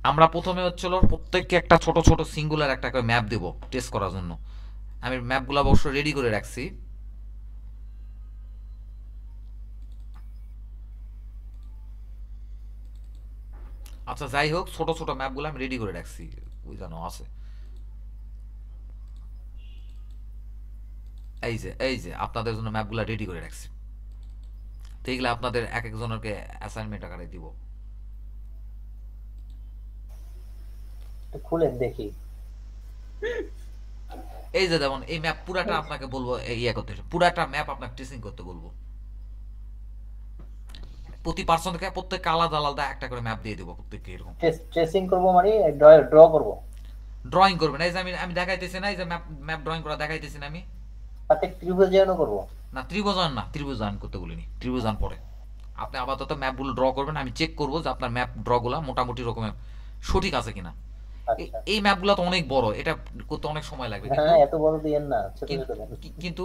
আমরা প্রথমে হলো প্রত্যেককে একটা ছোট ছোট সিঙ্গুলার একটা করে ম্যাপ দেবো টেস্ট করার জন্য, আমি ম্যাপগুলো অবশ্য রেডি করে রাখছি। আচ্ছা যাই হোক, ছোট ছোট ম্যাপগুলো আমি রেডি করে রাখছি, ওই জানো আছে, এই যে আপনাদের জন্য ম্যাপগুলো রেডি করে রাখছি, তো এইগুলো আপনাদের এক একজনকে অ্যাসাইনমেন্ট আকারে দিব। খুলেন দেখি। এই যে যেমন এই ম্যাপ পুরাটা আপনাকে বলবো ইয়ে করতে, পুরাটা ম্যাপ আপনাকে ট্রেসিং করতে বলবো, প্রতি পার্সনকে প্রত্যেককে আলাদা আলাদা একটা করে ম্যাপ দিয়ে দেবো প্রত্যেককে, এরকম ট্রেসিং করব মানে ড্র করব, ড্রয়িং করবেন। এই যে আমি দেখাইতেছি না, এই যে ম্যাপ ড্রয়িং করা দেখাইতেছি না আমি, তাতে ত্রিভুজায়ন করব না ত্রিভুজায়ন করতে বলিনি, ত্রিভুজায়ন পরে। আপনি আপাতত ম্যাপগুলো ড্র করবেন, আমি চেক করবো যে আপনার ম্যাপ ড্রগুলো মোটামুটি রকমের সঠিক আছে কিনা। এই ম্যাপগুলো তো অনেক বড়, এটা করতে অনেক সময় লাগবে, হ্যাঁ এত বড় দিয়েন না, ছোট ছোট দেন। কিন্তু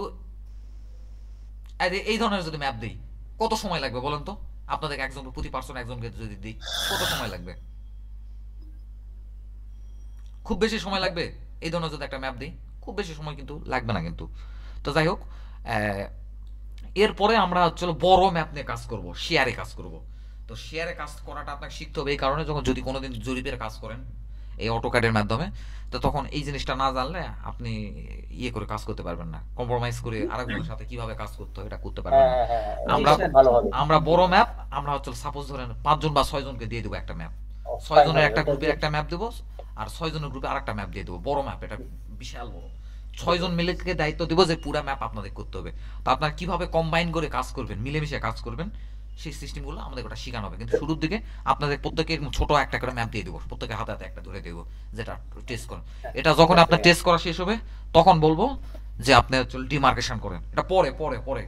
এই ধরনের যদি ম্যাপ দেই কত সময় লাগবে বলেন তো? আপনাদের একজন প্রতি পার্সন একজনকে যদি দিই কত সময় লাগবে? খুব বেশি সময় লাগবে? এই ধরনের যদি একটা ম্যাপ দিই খুব বেশি সময় কিন্তু লাগবে না কিন্তু। তো যাই হোক, এরপরে আমরা হচ্ছে বড় ম্যাপ নিয়ে কাজ করব, শেয়ারে কাজ করব। তো শেয়ারে কাজ করাটা আপনাকে শিখতে হবে এই কারণে, যখন যদি কোনোদিন জরিপের কাজ করেন এই অটোক্যাডের মাধ্যমে, তো তখন এই জিনিসটা না জানলে আপনি ইয়ে করে কাজ করতে পারবেন না, কম্প্রোমাইজ করে আরেকজনের সাথে কিভাবে কাজ করতে হয় এটা করতে পারবেন না। আমরা আমরা বড় ম্যাপ আমরা হচ্ছে সাপোজ ধরেন 5 জন বা 6 জনকে দিয়ে দেবো একটা ম্যাপ, 6 জনের একটা গ্রুপের একটা ম্যাপ দেবো, আর 6 জনের গ্রুপে আরেকটা ম্যাপ দিয়ে দেবো, বড় ম্যাপ, এটা বিশাল বড়। 6 জন মিলে দায়িত্ব দিব যে পুরো ম্যাপ আপনাদের করতে হবে। তো আপনারা কিভাবে কম্বাইন করে কাজ করবেন, মিলেমিশে কাজ করবেন, সেই সিস্টেমগুলো আমাদের ওটা শেখানো হবে। কিন্তু শুরুর দিকে আপনাদের প্রত্যেকে ছোট একটা করে ম্যাপ দিয়ে দেবো, প্রত্যেকে হাতে হাতে একটা ধরে দেবো, যেটা টেস্ট করেন। এটা যখন আপনার টেস্ট করা শেষ হবে তখন বলবো যে আপনি ডিমার্কেশন করেন। এটা পরে পরে পরে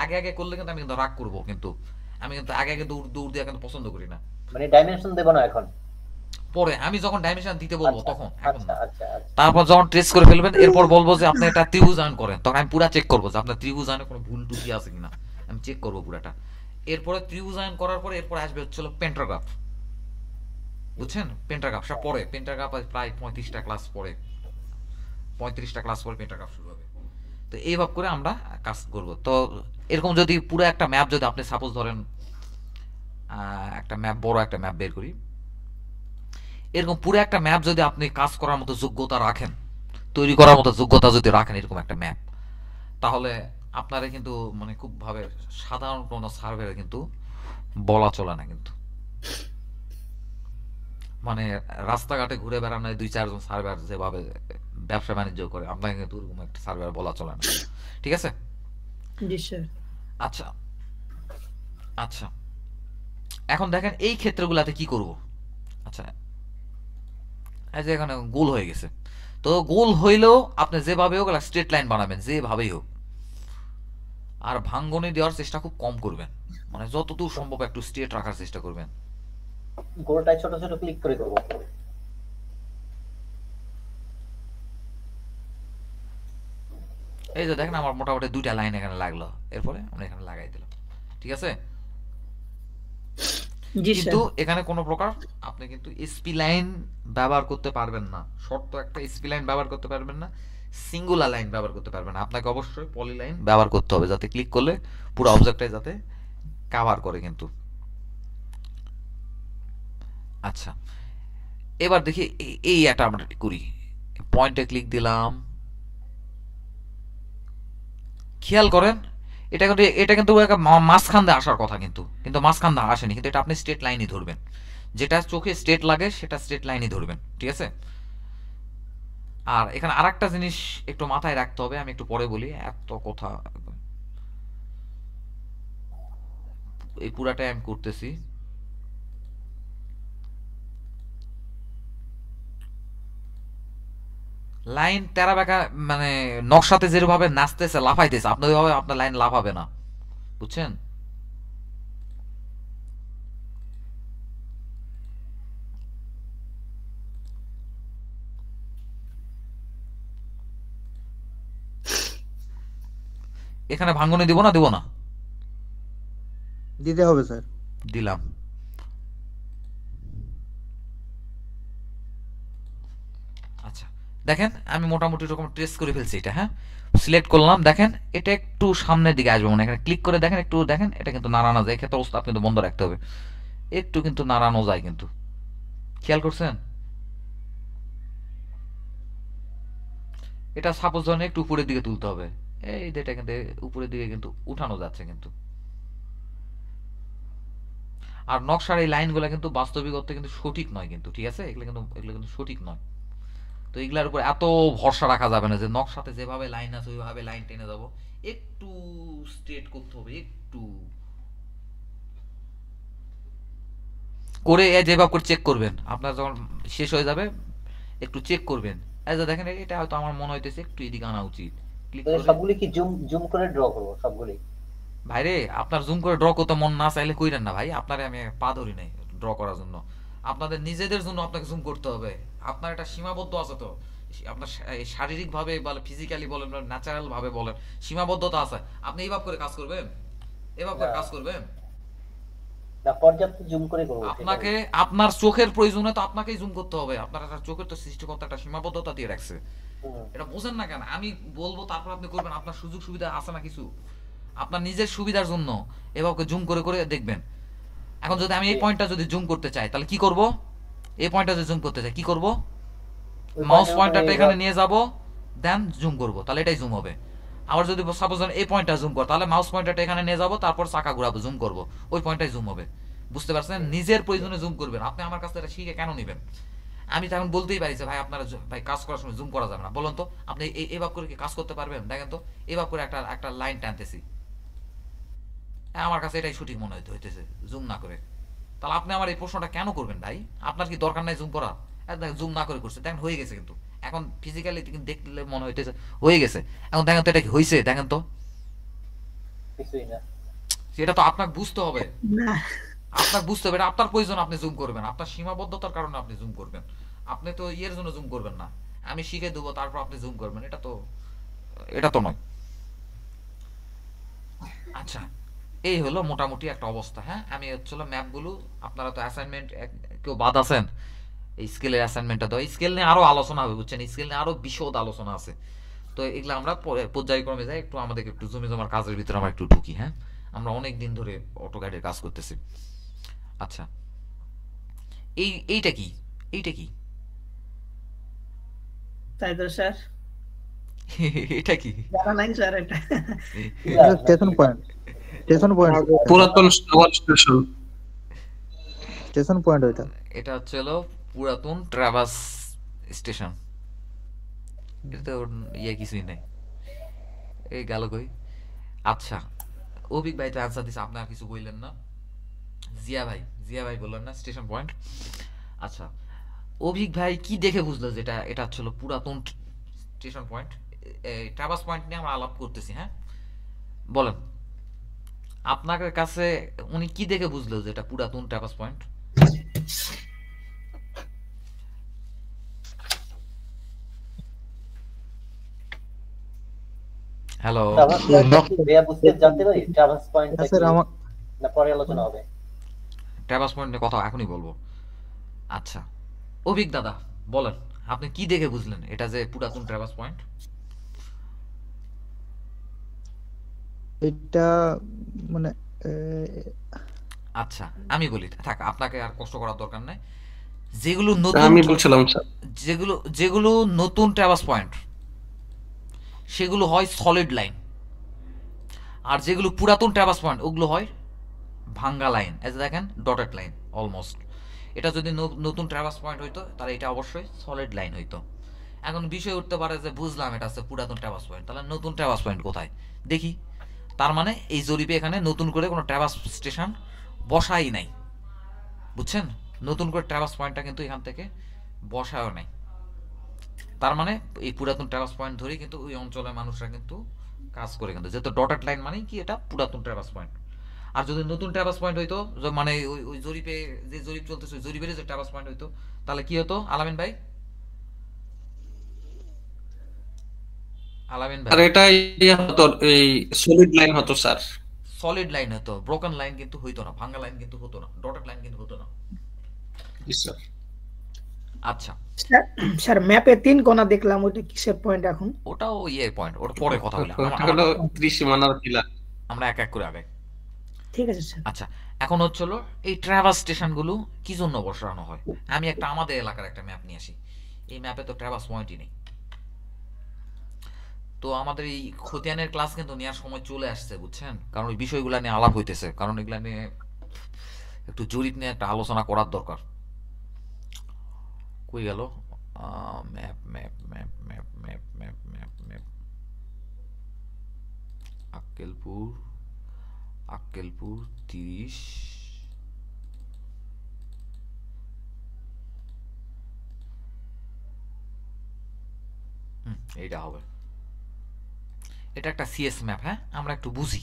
আগে আগে করলে কিন্তু আমি কিন্তু রাগ করবো, কিন্তু আমি কিন্তু আগে আগে দৌড় দৌড় দিয়ে কিন্তু পছন্দ করি না। মানে ডাইমেনশন দেব না এখন, পরে আমি যখন ডাইমেনশন দিতে বলবো তখন, এখন না। তারপর যখন ট্রেস করে ফেলবেন এরপর বলবো যে আপনি এটা ত্রিভুজায়ন করেন, তখন আমি পুরা চেক করবো যে আপনার ত্রিভুজায়নে কোনো ভুল টুকি আছে কিনা, আমি চেক করবো পুরাটা। এরপরে ত্রিভুজায়ন করার পরে এরপর আসবে হচ্ছে পেন্টাগ্রাফ, বুঝছেন? পেন্টাগ্রাফ সব পরে, পেন্টাগ্রাফ প্রায় 35টা ক্লাস পরে, 35টা ক্লাস পরে পেন্টাগ্রাফ শুরু হবে। তো এইভাবে করে আমরা কাজ করব। তো এরকম যদি পুরো একটা ম্যাপ যদি আপনি সাপোজ ধরেন একটা ম্যাপ, বড় একটা ম্যাপ বের করি, এরকম পুরো একটা ম্যাপ যদি আপনি কাজ করার মতো যোগ্যতা রাখেন, তৈরি করার মতো যোগ্যতা যদি রাখেন এরকম একটা ম্যাপ, তাহলে আপনারা কিন্তু মানে খুব ভাবে সাধারণ কোনো সার্ভেরে কিন্তু বলা চলে না। কিন্তু মানে রাস্তাঘাটে ঘুরে বেড়ানো 2-4 জন সার্ভার যেভাবে ব্যবসা বাণিজ্য করে, আপনাকে কিন্তু ওরকম একটা সার্ভার বলা চলে না। ঠিক আছে? জি স্যার। আচ্ছা আচ্ছা, এখন দেখেন এই ক্ষেত্রগুলাতে কি করব। আচ্ছা, এই যে এখানে গোল হয়ে গেছে, তো গোল হইলেও আপনি যেভাবে হোক স্ট্রেট লাইন বানাবেন, যেভাবেই হোক। আর ভাঙ্গনি দেওয়ার চেষ্টা খুব কম করবেন, মানে যতদূর সম্ভব একটু স্ট্রেট রাখার চেষ্টা করবেন। গোলটাই ছোট ছোট ক্লিক করে করব। এই যে দেখেন আমার মোটামুটি 2টা লাইন এখানে লাগলো, এরপরে আমরা এখানে লাগাই দিলাম। ঠিক আছে? কিন্তু এখানে কোনো প্রকার আপনি কিন্তু এসপি লাইন ব্যবহার করতে পারবেন না, শর্ত একটা, এসপি লাইন ব্যবহার করতে পারবেন না, সিঙ্গুলার লাইন ব্যবহার করতে পারবেন না। আপনাকে অবশ্যই পলি লাইন ব্যবহার করতে হবে, যাতে ক্লিক করলে পুরো অবজেক্টটাই যাতে কভার করে কিন্তু। আচ্ছা, এবার দেখি এই একটা আমরা করি, পয়েন্টে ক্লিক দিলাম, খেয়াল করেন এটা কিন্তু মাঝখান দিয়ে আসার কথা, কিন্তু মাঝখান দিয়ে আসেনি, কিন্তু এটা আপনি স্ট্রেট লাইনই ধরবেন, যেটা চোখে স্ট্রেট লাগে সেটা স্ট্রেট লাইনই ধরবেন। ঠিক আছে? আর এখানে আরেকটা জিনিস একটু মাথায় রাখতে হবে, আমি একটু পরে বলি, এত কথা এই পুরাটাই আমি করতেছি। লাইন তেরা বেঁকা মানে নকশাতে যেভাবে নাচতেছে, লাফাইতেছে, আপনার ওইভাবে আপনার লাইন লাফাবে না, বুঝছেন? এখানে ভাঙ্গনি দিব না, দিব না? দিতে হবে স্যার। দিলাম। আচ্ছা, দেখেন আমি মোটামুটি এরকম ট্রেস করে ফেলছি এটা। হ্যাঁ, সিলেক্ট করলাম, দেখেন এটা একটু সামনের দিকে আসবে, মানে এখানে ক্লিক করে দেখেন, একটু দেখেন এটা কিন্তু নাড়ানো যায়, ক্ষেত্রে অবস্থা কিন্তু বন্ধ রাখতে হবে, একটু কিন্তু নাড়ানো যায়, কিন্তু খেয়াল করছেন? এটা সাপোজ ধরেন একটু উপরের দিকে তুলতে হবে, এই এটা কিন্তু উপরের দিকে কিন্তু উঠানো যাচ্ছে কিন্তু। আর নকশার এই লাইনগুলো কিন্তু বাস্তবিক অর্থে কিন্তু সঠিক নয় কিন্তু। ঠিক আছে? এগুলো কিন্তু সঠিক নয়। তো এগুলার উপর এত ভরসা রাখা যাবে না যে নকশাতে যেভাবে লাইন আছে ওইভাবে লাইন টেনে যাবো, একটু স্ট্রেট করতে হবে, একটু করে যেভাবে করে চেক করবেন, আপনার যখন শেষ হয়ে যাবে একটু চেক করবেন, এই যে দেখেন এটা হয়তো আমার মনে হইতেছে একটু এদিকে আনা উচিত, ক্লিক করে সবগুলি কি জুম করে ড্র করব সবগুলি? ভাইরে আপনার জুম করে ড্র করতে মন না চাইলে কইরেন না ভাই, আপনারে আমি পা ধরি নাই ড্র করার জন্য, আপনাদের নিজেদের জন্য আপনাকে জুম করতে হবে। আপনার এটা সীমাবদ্ধ আছে, তো আপনার শারীরিক ভাবে বলেন, ফিজিক্যালি বলেন, ন্যাচারাল ভাবে বলেন, সীমাবদ্ধতা আছে। আপনি এইভাবে করে কাজ করবেন, এভাবে করে কাজ করবেন না, পর্যাপ্ত জুম করে করব। আপনাকে আপনার চোখের প্রয়োজনে তো আপনাকেই জুম করতে হবে, আপনার একটা চোখের তো সৃষ্টিকর্তা একটা সীমাবদ্ধতা দিয়ে রাখছে, এটা বোঝেন না কেন? আমি বলবো তারপর আপনি করবেন, আপনার সুযোগ সুবিধা আছে না কিছু, আপনার নিজের সুবিধার জন্য এভাবে জুম করে করে দেখবেন। এখন যদি আমি এই পয়েন্টটা যদি জুম করতে চাই তাহলে কি করব? এই পয়েন্টটা যদি জুম করতে চাই কি করব? মাউস পয়েন্টারটা এখানে নিয়ে যাব, দেন জুম করব, তাহলে এটাই জুম হবে। আবার যদি সাপোজ এই পয়েন্টটা জুম কর, তাহলে মাউস পয়েন্টারটা এখানে নিয়ে যাব, তারপর চাকা ঘোরাবো, জুম করব, ওই পয়েন্টটাই জুম হবে। বুঝতে পারছেন? নিজের প্রয়োজনে জুম করবেন। আপনি আমার কাছ থেকে এটা শিখে কেন নেবেন? আমি তো এখন বলতেই পারি যে ভাই আপনারা ভাই কাজ করার সময় জুম করা যাবে না। বলুন তো আপনি এইভাবে করে কি কাজ করতে পারবেন? দেখেন তো এইভাবে করে একটা লাইন টানতেছি, আমার কাছে এটাই সঠিক মনে হইতেছে জুম না করে। তাহলে আপনি আমার এই প্রশ্নটা কেন করবেন ভাই? আপনার কি দরকার নাই জুম করার? জুম না করে করছে, দেখেন হয়ে গেছে। কিন্তু এখন ফিজিক্যালি দেখলে মনে হইতেছে হয়ে গেছে। এখন দেখেন তো এটা কি হয়েছে? দেখেন তো, সেটা তো আপনাকে বুঝতে হবে। আপনার বুঝতে হবে, এটা আপনার প্রয়োজন, আপনি জুম করবেন। আপনার সীমাবদ্ধতার কারণে আপনি জুম করবেন। আপনি তো ইয়ের জন্য জুম করবেন না, আমি শিখে দেবো তারপর আপনি জুম করবেন, এটা তো নয়। আচ্ছা, এই হলো মোটামুটি একটা অবস্থা। হ্যাঁ, আমি হচ্ছিল ম্যাপগুলো, আপনারা তো অ্যাসাইনমেন্ট কেউ বাদ আছেন এই স্কেলের অ্যাসাইনমেন্টটা, তো এই স্কেল নিয়ে আরো আলোচনা হবে, বুঝছেন? স্কেল নিয়ে আরো বিশদ আলোচনা আছে। তো এগুলো আমরা পর্যায়ক্রমে যাই, একটু আমাদেরকে একটু জমি জমার কাজের ভিতরে আমরা একটু ঢুকি। হ্যাঁ, আমরা অনেক দিন ধরে অটোক্যাডের কাজ করতেছি। আচ্ছা, এইটা কি? এইটা কি? তাই তো স্যার, এটা কি? জানা নাই স্যার। এটা স্টেশন পয়েন্ট, স্টেশন পয়েন্ট, পুরাতন স্টেশন, স্টেশন পয়েন্ট ওইটা। এটা হচ্ছে হলো পুরাতন ট্রাভার্স স্টেশন। এটা তো ইয়ে কিছুই নাই, এই গেল কই? আচ্ছা, অভিক ভাই তো অ্যান্সার দিছে, আপনি আর কিছু বললেন না। জিয়া ভাই বললেন না স্টেশন পয়েন্ট। আচ্ছা, অভিক ভাই কি দেখে বুঝলো যেটা এটা হচ্ছে পুরাতন স্টেশন পয়েন্ট? ট্রাভার্স পয়েন্ট নিয়ে আমরা আলাপ করতেছি। হ্যাঁ, বলেন আপনার কাছে উনি কি দেখে বুঝলো যে এটা পুরাতন ট্রাভার্স পয়েন্ট? হ্যালো, জানতে পারি ট্রাভার্স পয়েন্ট না পরে আলোচনা হবে? ট্রাভার্স পয়েন্ট নিয়ে কথা এখনই বলবো। আচ্ছা, অভিক দাদা বলেন, আপনি কি দেখে বুঝলেন এটা যে পুরাতন ট্রাভার্স পয়েন্ট? এটা মানে আচ্ছা, আমি বলি, থাক আপনাকে আর কষ্ট করার দরকার নাই। যেগুলো নতুন, আমি বলছিলাম স্যার, যেগুলো নতুন ট্রাভার্স পয়েন্ট সেগুলো হয় সলিড লাইন, আর যেগুলো পুরাতন ট্রাভার্স পয়েন্ট ওগুলো হয় ভাঙ্গা লাইন। এই যে দেখেন ডটেড লাইন অলমোস্ট। এটা যদি নতুন ট্রাভার্স পয়েন্ট হইতো তাহলে এটা অবশ্যই সলিড লাইন হইতো। এখন বিষয় উঠতে পারে যে বুঝলাম এটা হচ্ছে পুরাতন ট্রাভার্স পয়েন্ট, তাহলে নতুন ট্রাভার্স পয়েন্ট কোথায় দেখি? তার মানে এই জরিপে এখানে নতুন করে কোনো ট্রাভার্স স্টেশন বসাই নাই, বুঝছেন? নতুন করে ট্রাভার্স পয়েন্টটা কিন্তু এখান থেকে বসায়ও নাই। তার মানে এই পুরাতন ট্রাভার্স পয়েন্ট ধরেই কিন্তু ওই অঞ্চলের মানুষরা কিন্তু কাজ করে, কিন্তু যেহেতু ডটেড লাইন মানে কি এটা পুরাতন ট্রাভার্স পয়েন্ট। আর যদি নতুন ট্রাভার্স পয়েন্ট হইতো, মানে ওই জরিপে যে জরিপ চলতেছে ওই জরিপের যে ট্রাভার্স পয়েন্ট হইতো, তাহলে কি হতো আলামিন ভাই? আলামিন ভাই, আর এটা ইয়ে হতো, এই সলিড লাইন হতো স্যার। সলিড লাইন হতো, ব্রোকেন লাইন কিন্তু হইতো না, ভাঙ্গা লাইন কিন্তু হতো না, ডটেড লাইন কিন্তু হতো না। জি স্যার। আচ্ছা স্যার, ম্যাপে 3 কোণা দেখলাম, ওটা কিসের পয়েন্ট এখন? ওটাও ইয়ে পয়েন্ট, ওটা পরে কথা বলি, ওটা হলো ত্রিসীমানার টিলা। আমরা এক এক করে আগে। ঠিক আছে স্যার। আচ্ছা, এখন হচ্ছে হলো এই ট্রাভার্স স্টেশনগুলো কি জন্য বসানো হয়? আমি একটা আমাদের এলাকার একটা ম্যাপ নিয়ে আসি। এই ম্যাপে তো ট্রাভার্স পয়েন্টই নেই। তো আমাদের এই খতিয়ানের ক্লাস কিন্তু নেওয়ার সময় চলে আসছে, বুঝছেন? কারণ ওই বিষয়গুলো নিয়ে আলাপ হইতেছে, কারণ এগুলা নিয়ে একটু জরিপ নিয়ে একটা আলোচনা করার দরকার। কই গেল map map map map map map map map Akkelpur 30। এইটা হবে, এটা একটা সিএস ম্যাপ। হ্যাঁ, আমরা একটু বুঝি।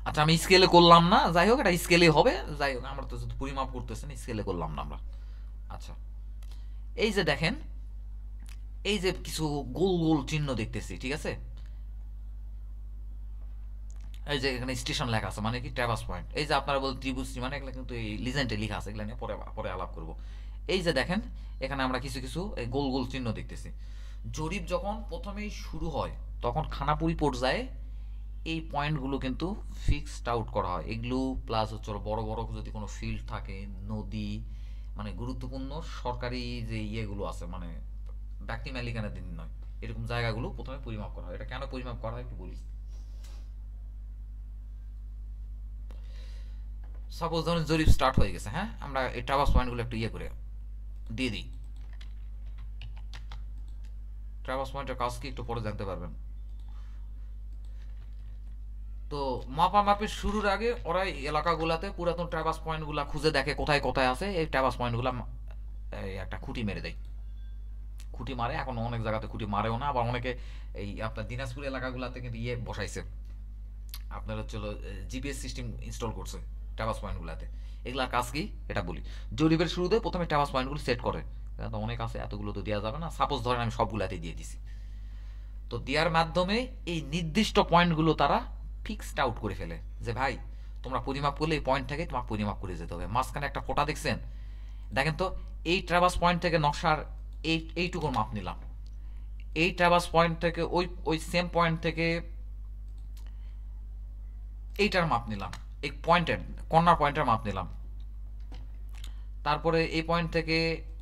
আচ্ছা, আমি স্কেলে করলাম না, যাই হোক এটা স্কেলে হবে। যাই হোক, আমরা তো যদি পরিমাপ করতেছেন স্কেলে করলাম না আমরা। আচ্ছা, এই যে দেখেন, এই যে কিছু গোল গোল চিহ্ন দেখতেছি, ঠিক আছে? এই যে এখানে স্টেশন লেখা আছে, মানে কি ট্রাভার্স পয়েন্ট। এই যে আপনারা বল ত্রিভুজ, মানে এগুলো কিন্তু এই লিজেন্ডে লেখা আছে, এগুলো নিয়ে পরে আলাপ করব। এই যে দেখেন, এখানে আমরা কিছু এই গোল গোল চিহ্ন দেখতেছি। জরিপ যখন প্রথমেই শুরু হয় তখন খানাপুরি পর্যায়ে এই পয়েন্টগুলো কিন্তু ফিক্সড আউট করা হয়। এগুলো প্লাস হচ্ছে বড় বড় যদি কোনো ফিল্ড থাকে, নদী, মানে গুরুত্বপূর্ণ সরকারি যে ইয়েগুলো আছে, মানে ব্যক্তি মালিকানাধীন নয়, এরকম জায়গাগুলো প্রথমে পরিমাপ করা হয়। এটা কেন পরিমাপ করা হয় একটু বলি। সাপোজ ধরুন জরিপ স্টার্ট হয়ে গেছে, হ্যাঁ, আমরা এই ট্রাভার্স পয়েন্টগুলো একটু ইয়ে করে দিয়ে দিই। ট্রাভার্স পয়েন্টের কাজ কি একটু পরে জানতে পারবেন। তো মাপামাপির শুরুর আগে ওরা এই এলাকাগুলোতে পুরাতন ট্রাভার্স পয়েন্টগুলো খুঁজে দেখে কোথায় কোথায় আছে। এই ট্রাভার্স পয়েন্টগুলো একটা খুঁটি মেরে দেয়, খুঁটি মারে। এখন অনেক জায়গাতে খুঁটি মারেও না, আবার অনেকে এই আপনার দিনাজপুর এলাকাগুলোতে কিন্তু ইয়ে বসাইছে, আপনার হচ্ছে জিপিএস সিস্টেম ইনস্টল করছে ট্রাভার্স পয়েন্টগুলোতে। এগুলার কাজ কি এটা বলি। জরিপের শুরুতে প্রথমে ট্রাভার্স পয়েন্টগুলো সেট করে, তো অনেক আছে, এতগুলো তো দেওয়া যাবে না। সাপোজ ধরেন আমি সবগুলাতে দিয়ে দিছি, তো দেওয়ার মাধ্যমে এই নির্দিষ্ট পয়েন্টগুলো তারা ফিক্সড আউট করে ফেলে যে ভাই তোমরা পরিমাপ করলে এই পয়েন্ট থেকে তোমার পরিমাপ করে যেতে হবে। মাঝখানে একটা ফোঁটা দেখছেন, দেখেন তো, এই ট্রাভার্স পয়েন্ট থেকে নকশার এইটুকুর মাপ নিলাম, এই ট্রাভার্স পয়েন্ট থেকে ওই সেম পয়েন্ট থেকে এইটার মাপ নিলাম, এই পয়েন্টের কর্নার পয়েন্টের মাপ নিলাম, তারপরে এই পয়েন্ট থেকে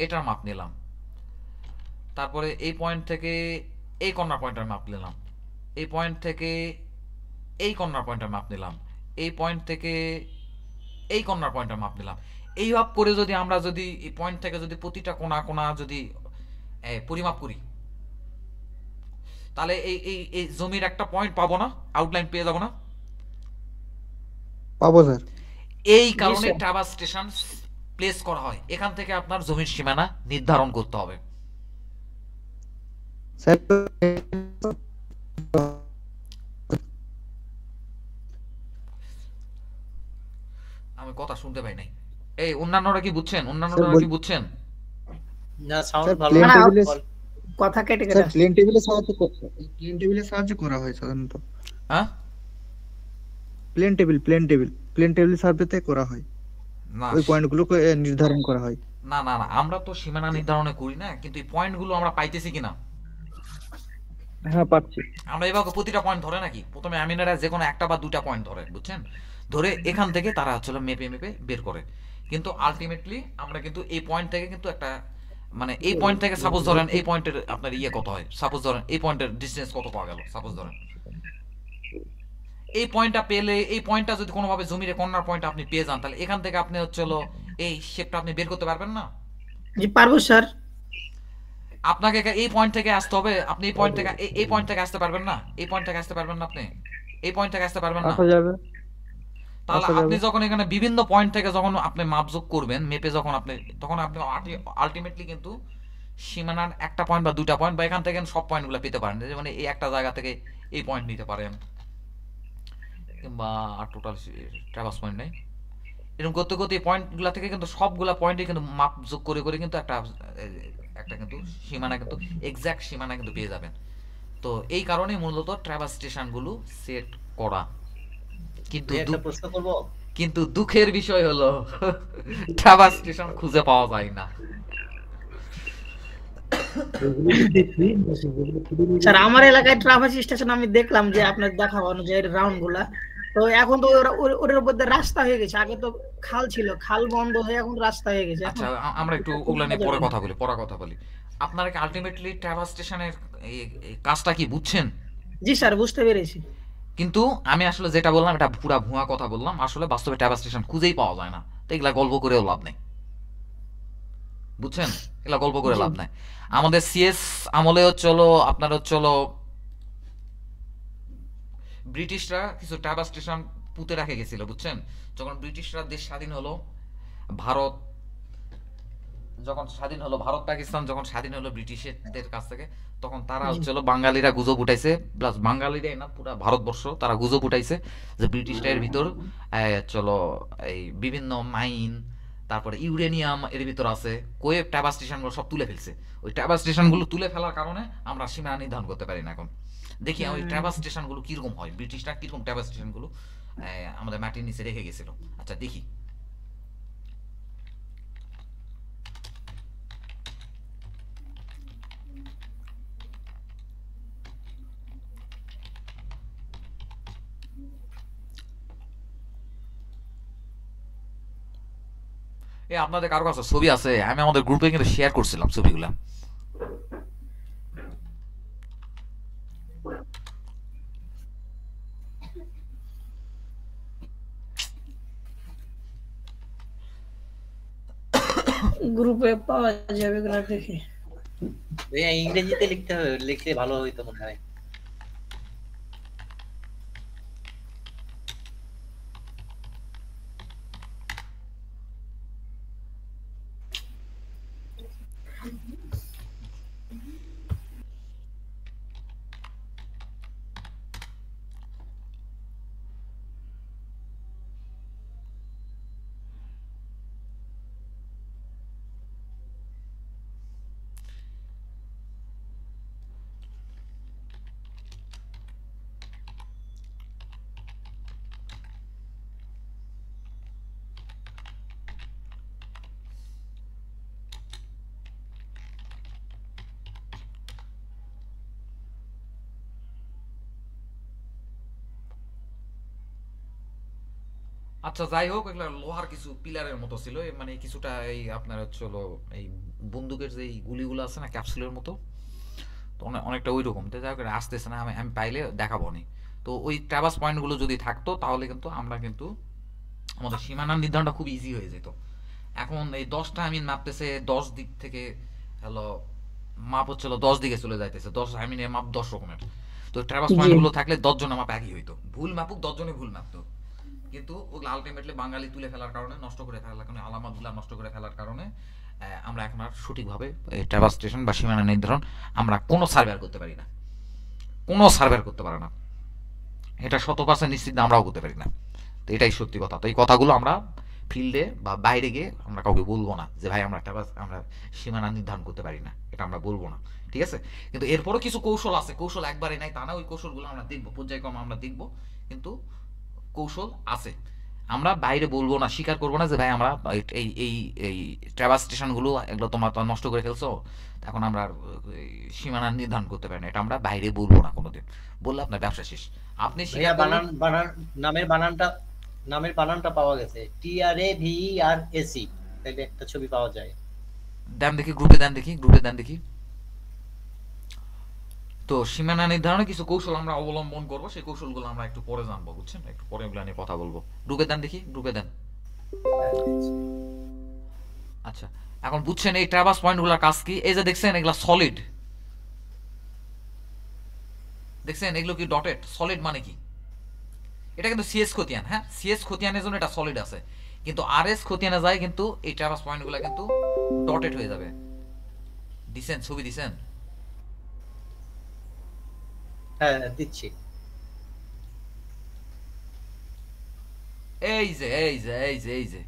এটার মাপ নিলাম, তারপরে এই পয়েন্ট থেকে এই কর্নার পয়েন্টের মাপ নিলাম, এই পয়েন্ট থেকে এই কর্নার পয়েন্টের মাপ নিলাম, এই পয়েন্ট থেকে এই কর্নার পয়েন্টের মাপ নিলাম। এইভাবে করে যদি আমরা যদি এই পয়েন্ট থেকে যদি প্রতিটা কোণা কোণা যদি পরিমাপ করি, তাহলে এই জমির একটা পয়েন্ট পাবো না, আউটলাইন পেয়ে যাবো না? পাবো স্যার। এই কারণে ট্রাভার্স স্টেশন প্লেস করা হয়। এখান থেকে আপনার জমির সীমানা নির্ধারণ করতে হবে। স্যার আমি কথা শুনতে পাই নাই। এই অন্যান্যরা কি বুঝছেন? অন্যান্যরা কি বুঝছেন? না, সাউন্ড ভালো প্লেন না। টেবিলে কথা কেটে স্যার কেটে প্লেন টেবিলে সাহায্য করা হয় সাধারণত। হ্যাঁ, প্লেন টেবিল সার্ভেতে করা হয়, না ওই পয়েন্টগুলোকে নির্ধারণ করা হয়। না না না, আমরা তো সীমানা নির্ধারণে করি না, কিন্তু এই পয়েন্টগুলো আমরা পাইতেছি কিনা? হ্যাঁ পাচ্ছি। আমরা এভাবে প্রতিটা পয়েন্ট ধরে নাকি, প্রথমে আমিনারা যে কোনো একটা বা দুটা পয়েন্ট ধরে, বুঝছেন, ধরে এখান থেকে তারা হচ্ছে মেপে মেপে বের করে। কিন্তু আলটিমেটলি আমরা কিন্তু এই পয়েন্ট থেকে কিন্তু একটা, মানে এই পয়েন্ট থেকে সাপোজ ধরেন এই পয়েন্টের আপনার ইয়ে কত হয়, সাপোজ ধরেন এই পয়েন্টের ডিসটেন্স কত পাওয়া গেল, সাপোজ ধরেন এই পয়েন্টটা পেলে, এই পয়েন্টটা যদি কোনোভাবে জমির কর্নার পয়েন্ট আপনি পেয়ে যান, তাহলে এখান থেকে আপনি হচ্ছে এই শেপটা আপনি বের করতে পারবেন না? জি পারবো স্যার। আপনাকে এই পয়েন্ট থেকে আসতে হবে, আপনি এই পয়েন্ট থেকে এই পয়েন্ট থেকে আসতে পারবেন না, এই পয়েন্ট থেকে আসতে পারবেন না, আপনি এই পয়েন্ট থেকে আসতে পারবেন না। আসা যাবে। তাহলে আপনি যখন এখানে বিভিন্ন পয়েন্ট থেকে যখন আপনি মাপযোগ করবেন, মেপে যখন আপনি, তখন আপনি আলটিমেটলি কিন্তু সীমানার একটা পয়েন্ট বা দুটা পয়েন্ট বা এখান থেকে সব পয়েন্টগুলো পেতে পারেন। যেমন এই একটা জায়গা থেকে এই পয়েন্ট নিতে পারেন, কিংবা আর টোটাল ট্রাভার্স পয়েন্ট নেই, এরকম করতে করতে এই পয়েন্টগুলো থেকে কিন্তু সবগুলা পয়েন্টে কিন্তু মাপ যোগ করে করে কিন্তু একটা কিন্তু সীমানা, কিন্তু এক্সাক্ট সীমানা কিন্তু পেয়ে যাবেন। তো এই কারণে মূলত ট্রাভার্স স্টেশনগুলো সেট করা। কিন্তু একটা প্রশ্ন করব, কিন্তু দুঃখের বিষয় হলো ট্রাভার্স স্টেশন খুঁজে পাওয়া যায় না। স্যার আমার এলাকায় ট্রাভার্স স্টেশন আমি দেখলাম যে আপনার দেখাবো অনুযায়ী রাউন্ড গুলা, তো এখন তো ওটার উপর দিয়ে রাস্তা হয়ে গেছে। আগে তো খাল ছিল, খাল বন্ধ হয়ে এখন রাস্তা হয়ে গেছে। আচ্ছা, আমরা একটু ওগুলা নিয়ে পরে কথা বলি। আপনারা কি আলটিমেটলি ট্রাভার্স স্টেশনের এই কাজটা কি বুঝছেন? জি স্যার, বুঝতে পেরেছি। কিন্তু আমি আসলে যেটা বললাম এটা পুরা ভুয়া কথা বললাম। আসলে বাস্তবে ট্রাভার্স স্টেশন খুঁজেই পাওয়া যায় না, তো এগুলা গল্প করেও লাভ নেই, বুঝছেন, এগুলা গল্প করে লাভ নাই। আমাদের সিএস আমলে আপনার ব্রিটিশরা কিছু ট্রাভার্স স্টেশন পুঁতে রেখে গেছিল, বুঝছেন। যখন ব্রিটিশরা দেশ স্বাধীন হলো, ভারত পাকিস্তান যখন স্বাধীন হলো ব্রিটিশদের কাছ থেকে, তখন তারা বাঙালিরা গুজব উঠাইছে, প্লাস বাঙালিরাই না পুরা ভারতবর্ষ তারা গুজব উঠাইছে যে ব্রিটিশরা এর ভিতর এই বিভিন্ন মাইন, তারপরে ইউরেনিয়াম এর ভিতর আছে, কয়ে ট্রাভার্স স্টেশনগুলো সব তুলে ফেলছে। ওই ট্রাভার্স স্টেশনগুলো তুলে ফেলার কারণে আমরা সীমানা নির্ধারণ করতে পারি না। এখন দেখি ওই ট্রাভার্স স্টেশনগুলো কিরকম হয়, ব্রিটিশরা কিরকম ট্রাভার্স স্টেশনগুলো আমাদের মাটির নিচে রেখে গেছিল। আচ্ছা দেখি, এই আপনাদের কারো কাছে ছবি আছে? আমি আমাদের গ্রুপে কিন্তু শেয়ার করছিলাম ছবিগুলা। গ্রুপে পাওয়া যাবে এগুলা দেখে। ভাইয়া ইংরেজিতে লিখতে হবে, লিখলে ভালো হইতো মনে হয়। আচ্ছা যাই হোক, এগুলো লোহার কিছু পিলারের মতো ছিল, মানে কিছুটা এই আপনার হচ্ছে হলো এই বন্দুকের যে গুলিগুলো আছে না ক্যাপসুলের মতো, তো অনেকটা ওই রকম। তো যাই হোক আসতেছে না, আমি পাইলে দেখাবো নি। তো ওই ট্রাভার্স পয়েন্টগুলো যদি থাকতো তাহলে কিন্তু আমরা কিন্তু আমাদের সীমানা নির্ধারণটা খুব ইজি হয়ে যেত। এখন এই 10টা আমিন মাপতেছে 10 দিক থেকে, হলো মাপ হচ্ছে 10 দিকে চলে যাইতেছে, 10 আমিনের মাপ 10 রকমের। তো ট্রাভার্স পয়েন্টগুলো থাকলে 10 জনের মাপ একই হইতো, ভুল মাপুক 10 জনে ভুল মাপতো। কিন্তু ওগুলো আলটিমেটলি বাঙালি তুলে ফেলার কারণে, নষ্ট করে ফেলার কারণে, আলামতগুলো নষ্ট করে ফেলার কারণে আমরা এখন আর সঠিকভাবে ট্রাভার্স স্টেশন বা সীমানা নির্ধারণ আমরা কোনো সার্ভেয়ার করতে পারি না, কোনো সার্ভেয়ার করতে পারে না। এটা 100% নিশ্চিত আমরাও করতে পারি না। তো এটাই সত্যি কথা। তো এই কথাগুলো আমরা ফিল্ডে বা বাইরে গিয়ে আমরা কাউকে বলবো না যে ভাই আমরা আমরা সীমানা নির্ধারণ করতে পারি না, এটা আমরা বলবো না, ঠিক আছে? কিন্তু এরপরও কিছু কৌশল আছে, কৌশল একবারে নাই তা না, ওই কৌশলগুলো আমরা দেখবো, পর্যায়ক্রমে আমরা দেখবো, কিন্তু কৌশল আছে। আমরা বাইরে বলবো না, স্বীকার করবো না যে ভাই আমরা এই এই এই ট্রাভার্স স্টেশনগুলো এগুলো তোমরা তো নষ্ট করে ফেলছো, এখন আমরা সীমানা নির্ধারণ করতে পারি না, এটা আমরা বাইরে বলবো না কোনোদিন। বললে আপনার ব্যবসা শেষ। আপনি ভাইয়া নামের বানানটা পাওয়া গেছে, TRAVERAC, তাহলে একটা ছবি পাওয়া যায়। দেন দেখি গ্রুপে, গ্রুপে দেন দেখি। তো সীমানা নির্ধারণে কিছু কৌশল আমরা অবলম্বন করবো, সেই কৌশলগুলো আমরা একটু পরে জানবো, বুঝছেন? একটু পরে এগুলো নিয়ে কথা বলবো। গ্রুপে দেন দেখি, গ্রুপে দেন। আচ্ছা এখন বুঝছেন এই ট্রাভার্স পয়েন্টগুলোর কাজ কি? এই যে দেখছেন এগুলা সলিড, দেখছেন এগুলো কি ডটেড? সলিড মানে কি? এটা কিন্তু সিএস খতিয়ান, হ্যাঁ সিএস খতিয়ানের জন্য এটা সলিড আছে, কিন্তু আরএস খতিয়ানে যায় কিন্তু এই ট্রাভার্স পয়েন্টগুলো কিন্তু ডটেড হয়ে যাবে। দিছেন ছবি দিছেন? হ্যাঁ দিচ্ছি। এই যে এই যে এই যে এই যে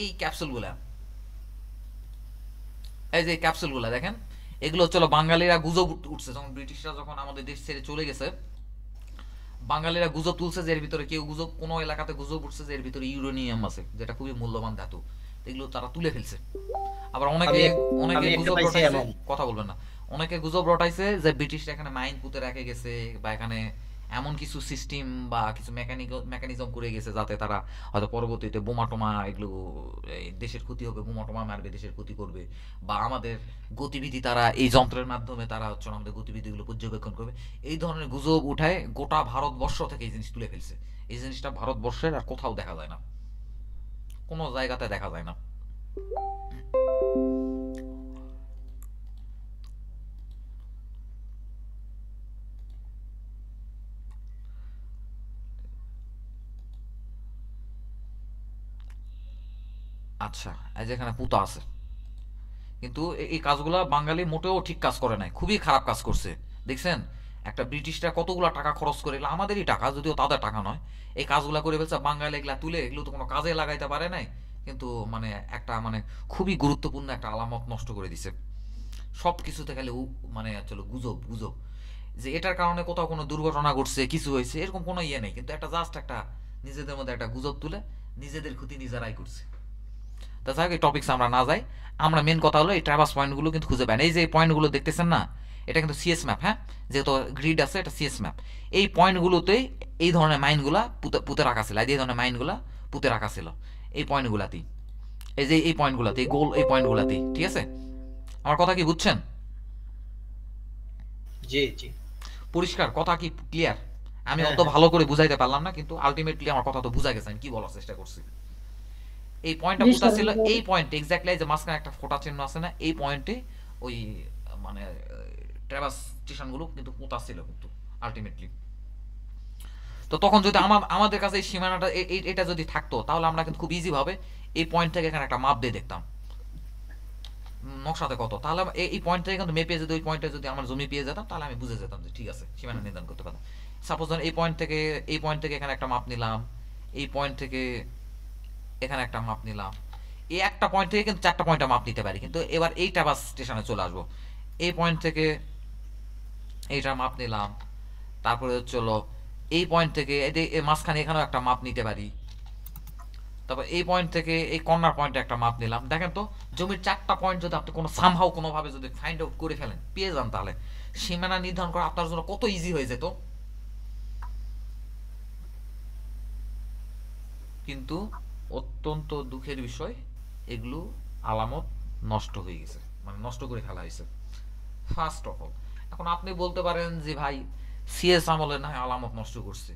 এই ক্যাপসুলগুলা, এই যে ক্যাপসুলগুলা দেখেন, এগুলো হচ্ছে বাঙালিরা গুজব উঠছে যখন ব্রিটিশরা যখন আমাদের দেশ ছেড়ে চলে গেছে, বাঙালিরা গুজব তুলছে যে এর ভিতরে কেউ গুজব, কোনো এলাকাতে গুজব উঠছে যে এর ভিতরে ইউরেনিয়াম আছে, যেটা খুবই মূল্যবান ধাতু, এগুলো তারা তুলে ফেলছে। আবার অনেকে গুজব রটাইছে, কথা বলবেন না, অনেকে গুজব রটাইছে যে ব্রিটিশরা এখানে মাইন পুঁতে রেখে গেছে বা এখানে এমন কিছু সিস্টেম বা কিছু মেকানিজম করে গেছে যাতে তারা হয়তো পরবর্তীতে বোমা টোমা এগুলো দেশের ক্ষতি হবে, বোমা টোমা মারবে, দেশের ক্ষতি করবে, বা আমাদের গতিবিধি তারা এই যন্ত্রের মাধ্যমে তারা হচ্ছে আমাদের গতিবিধিগুলো পর্যবেক্ষণ করবে। এই ধরনের গুজব উঠায় গোটা ভারতবর্ষ থেকে এই জিনিস তুলে ফেলছে। এই জিনিসটা ভারতবর্ষের আর কোথাও দেখা যায় না, কোনো জায়গাতে দেখা যায় না। আচ্ছা এই যে এখানে পুতা আছে, কিন্তু এই কাজগুলা বাঙালি মোটেও ঠিক কাজ করে নাই, খুবই খারাপ কাজ করছে। দেখছেন একটা ব্রিটিশরা কতগুলা টাকা খরচ করে, এগুলো আমাদেরই টাকা যদিও তাদের টাকা নয়, এই কাজগুলা করে ফেলছে। বাঙালি এগুলা তুলে এগুলো তো কোনো কাজে লাগাইতে পারে নাই, কিন্তু মানে একটা মানে খুবই গুরুত্বপূর্ণ একটা আলামত নষ্ট করে দিছে। সব কিছুতে খালি মানে চলো গুজব গুজব, যে এটার কারণে কোথাও কোনো দুর্ঘটনা ঘটছে, কিছু হয়েছে, এরকম কোনো ইয়ে নেই, কিন্তু একটা জাস্ট একটা নিজেদের মধ্যে একটা গুজব তুলে নিজেদের ক্ষতি নিজেরাই করছে। তাছাড়া এই টপিকস আমরা না যাই, আমরা মেন কথা হলো এই ট্রাভার্স পয়েন্টগুলো কিন্তু খুঁজে পাই না। এই যে পয়েন্টগুলো দেখতেছেন না, এটা কিন্তু সিএস ম্যাপ, হ্যাঁ যেহেতু গ্রিড আছে এটা সিএস ম্যাপ। এই পয়েন্টগুলোতেই এই ধরনের মাইনগুলা পুঁতে রাখা ছিল, এই ধরনের মাইনগুলা পুঁতে রাখা ছিল এই পয়েন্টগুলাতেই। এই যে এই পয়েন্টগুলাতে, এই গোল এই পয়েন্টগুলাতে, ঠিক আছে? আমার কথা কি বুঝছেন? জি জি পরিষ্কার কথা কি ক্লিয়ার? আমি হ্যাঁ, অত ভালো করে বুঝাইতে পারলাম না, কিন্তু আলটিমেটলি আমার কথা তো বুঝা গেছে আমি কি বলার চেষ্টা করছি। এই পয়েন্টটা জি কোথা স্যার। ছিল? এই পয়েন্টে এক্স্যাক্টলি যে মাঝখানে একটা ফোঁটা চিহ্ন আছে না, এই পয়েন্টে ওই মানে ট্রাভার্স স্টেশনগুলো কিন্তু কোথা ছিল কিন্তু আলটিমেটলি। তো তখন যদি আমাদের কাছে এই সীমানাটা এটা যদি থাকতো, তাহলে আমরা কিন্তু খুব ইজি ভাবে এই পয়েন্ট থেকে এখানে একটা মাপ দিয়ে দেখতাম নকশাতে কত, তাহলে এই পয়েন্ট থেকে কিন্তু মেপে যদি ওই পয়েন্টে যদি আমার জমি পেয়ে যেতাম, তাহলে আমি বুঝে যেতাম যে ঠিক আছে, সীমানা নির্ধারণ করতে পারতাম। সাপোজ ধরেন এই পয়েন্ট থেকে এখানে একটা মাপ নিলাম, এই পয়েন্ট থেকে এখানে একটা মাপ নিলাম, এই একটা পয়েন্ট থেকে কিন্তু 4টা পয়েন্টে মাপ নিতে পারি। কিন্তু এবার এই ট্রাভার্স স্টেশনে চলে আসবো, এই পয়েন্ট থেকে এইটা মাপ নিলাম, তারপরে হচ্ছিল এই পয়েন্ট থেকে এই মাঝখানে এখানেও একটা মাপ নিতে পারি, তারপর এই পয়েন্ট থেকে এই কর্নার পয়েন্টে একটা মাপ নিলাম। দেখেন তো জমির 4টা পয়েন্ট যদি আপনি কোনো সামহাও কোনোভাবে যদি ফাইন্ড আউট করে ফেলেন, পেয়ে যান, তাহলে সীমানা নির্ধারণ করা আপনার জন্য কত ইজি হয়ে যেত। কিন্তু অত্যন্ত দুঃখের বিষয়, এগুলো আলামত নষ্ট হয়ে গেছে, মানে নষ্ট করে ফেলা হয়েছে ফার্স্ট অফ অল। এখন আপনি বলতে পারেন যে ভাই সিএস আমলে না আলামত নষ্ট করছে,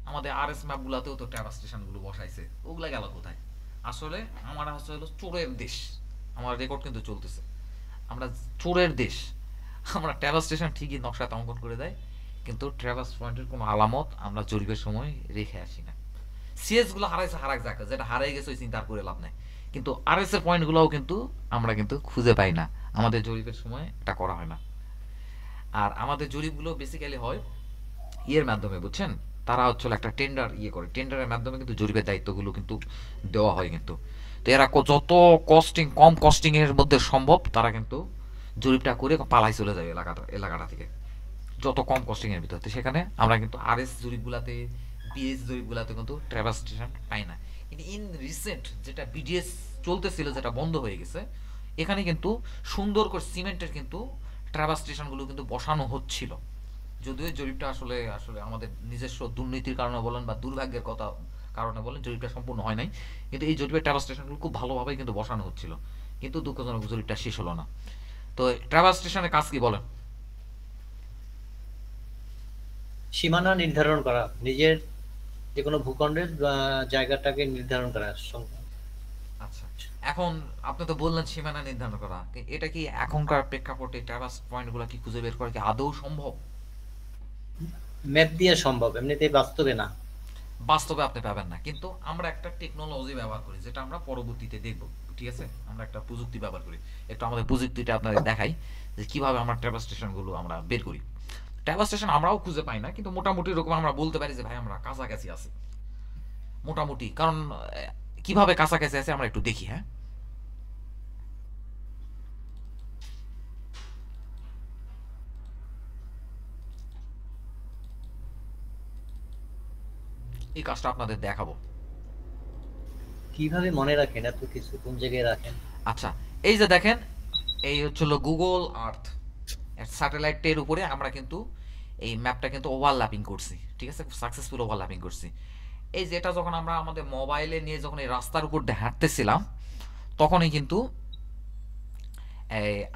আমাদের আরএস ম্যাপগুলোতেও তো ট্রাভার্স স্টেশনগুলো বসাইছে, ওগুলা গেল কোথায়? আসলে আমরা হলো চোরের দেশ, আমার রেকর্ড কিন্তু চলতেছে, আমরা চোরের দেশ। আমরা ট্রাভার্স স্টেশন ঠিকই নকশাতে অঙ্কন করে দেয়, কিন্তু ট্রাভার্স পয়েন্টের কোনো আলামত আমরা জরিপের সময় রেখে আসি না। সিএস গুলো হারাইছে হারাক যাক, যেটা হারাই গেছে ওই চিন্তা করে লাভ নাই, কিন্তু আরএস এর পয়েন্টগুলোও কিন্তু আমরা কিন্তু খুঁজে পাই না, আমাদের জরিপের সময় এটা করা হয় না। আর আমাদের জরিপগুলো বেসিক্যালি হয় ইয়ের মাধ্যমে, বুঝছেন? তারা হচ্ছে একটা টেন্ডার করে, টেন্ডারের মাধ্যমে কিন্তু জরিপের দায়িত্বগুলো কিন্তু দেওয়া হয় কিন্তু। তো এরা যত কম কস্টিং এর মধ্যে সম্ভব তারা কিন্তু জরিপটা করে পালাই চলে যায় এলাকাটা থেকে, যত কম কস্টিং এর ভিতরে। সেখানে আমরা কিন্তু আরএস জরিপগুলাতে, বিএস জরিপগুলাতে কিন্তু ট্রাভার্স স্টেশন পাই না। কিন্তু ইন রিসেন্ট যেটা বিডিএস চলতেছিল, যেটা বন্ধ হয়ে গেছে, এখানে কিন্তু সুন্দর করে সিমেন্টের কিন্তু ট্রাভার্স স্টেশনগুলো কিন্তু বসানো হচ্ছিল। যদিও জরিপটা আসলে আমাদের নিজস্ব দুর্নীতির কারণে বলেন বা দুর্ভাগ্যের কথা কারণে বলেন, জরিপটা সম্পূর্ণ হয় নাই, কিন্তু এই জরিপের ট্রাভার্স স্টেশনগুলো খুব ভালোভাবে কিন্তু বসানো হচ্ছিল, কিন্তু দুঃখজনক জরিপটা শেষ হলো না। তো ট্রাভার্স স্টেশনের কাজ কি বলেন? সীমানা নির্ধারণ করা, নিজের যে কোনো ভূখণ্ডের জায়গাটাকে নির্ধারণ করা। আচ্ছা, এখন আপনি তো বললেন সীমানা নির্ধারণ করা, এটা কি এখনকার প্রেক্ষাপটে ট্রাভার্স পয়েন্টগুলো কি খুঁজে বের করা কি আদৌ সম্ভব? ম্যাপ দিয়ে সম্ভব, এমনিতেই বাস্তবে না, বাস্তবে আপনি পাবেন না। কিন্তু আমরা একটা টেকনোলজি ব্যবহার করি, যেটা আমরা পরবর্তীতে দেখব, ঠিক আছে? আমরা একটা প্রযুক্তি ব্যবহার করি, একটু আমাদের প্রযুক্তিটা আপনাদের দেখাই যে কিভাবে আমরা ট্রাভার্স স্টেশনগুলো আমরা বের করি। ট্রাভার্স স্টেশন আমরাও খুঁজে পাই না, কিন্তু মোটামুটি এরকম আমরা বলতে পারি যে ভাই আমরা কাছাকাছি আছি মোটামুটি। কারণ কিভাবে কাছাকাছি আছে আমরা একটু দেখি। হ্যাঁ, এই কাজটা আপনাদের দেখাবো। কিভাবে মনে রাখেন এত কিছু, কোন জায়গায় রাখেন? আচ্ছা, এই যে দেখেন, এই হচ্ছিল গুগল আর্থ স্যাটেলাইটের উপরে আমরা কিন্তু এই ম্যাপটা কিন্তু ওভারল্যাপিং করছি, ঠিক আছে? সাকসেসফুল ওভারল্যাপিং করছি। এই যেটা যখন আমরা আমাদের মোবাইলে নিয়ে যখন এই রাস্তার উপর দিয়ে হাঁটতেছিলাম, তখনই কিন্তু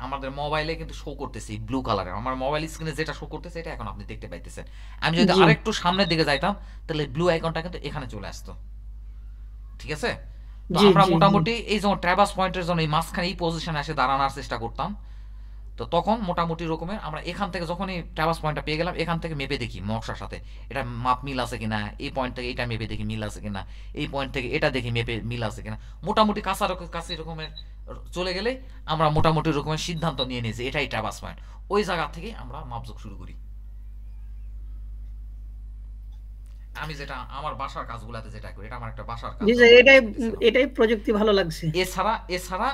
আমাদের মোবাইলে কিন্তু শো করতেছে ব্লু কালারের, আমার মোবাইল স্ক্রিনে যেটা শো করতেছে এটা এখন আপনি দেখতে পাইতেছেন। আমি যদি আরেকটু সামনের দিকে যাইতাম, তাহলে ব্লু আইকনটা কিন্তু এখানে চলে আসতো, ঠিক আছে? তো আমরা মোটামুটি এই যখন ট্রাভার্স পয়েন্টের জন্য এই মাঝখানে এই পজিশনে এসে দাঁড়ানোর চেষ্টা করতাম, তো তখন মোটামুটি রকমের আমরা এখান থেকে যখনই ট্রাভার্স পয়েন্টটা পেয়ে গেলাম, এখান থেকে মেপে দেখি নকশার সাথে এটা মাপ মিল আছে কিনা, এই পয়েন্ট থেকে এটা মেপে দেখি মিল আছে কিনা, এই পয়েন্ট থেকে এটা দেখি মেপে মিল আছে কিনা। মোটামুটি কাছাকাছি রকমের চলে গেলে আমরা মোটামুটি রকমের সিদ্ধান্ত নিয়ে নিয়েছি এটাই ট্রাভার্স পয়েন্ট। ওই জায়গা থেকে আমরা মাপযোগ শুরু করি। আমি যেটা আমার বাসার কাজগুলাতে যেটা করি, এটা আমার একটা বাসার কাজ। এটাই প্রযুক্তি ভালো লাগছে। এছাড়া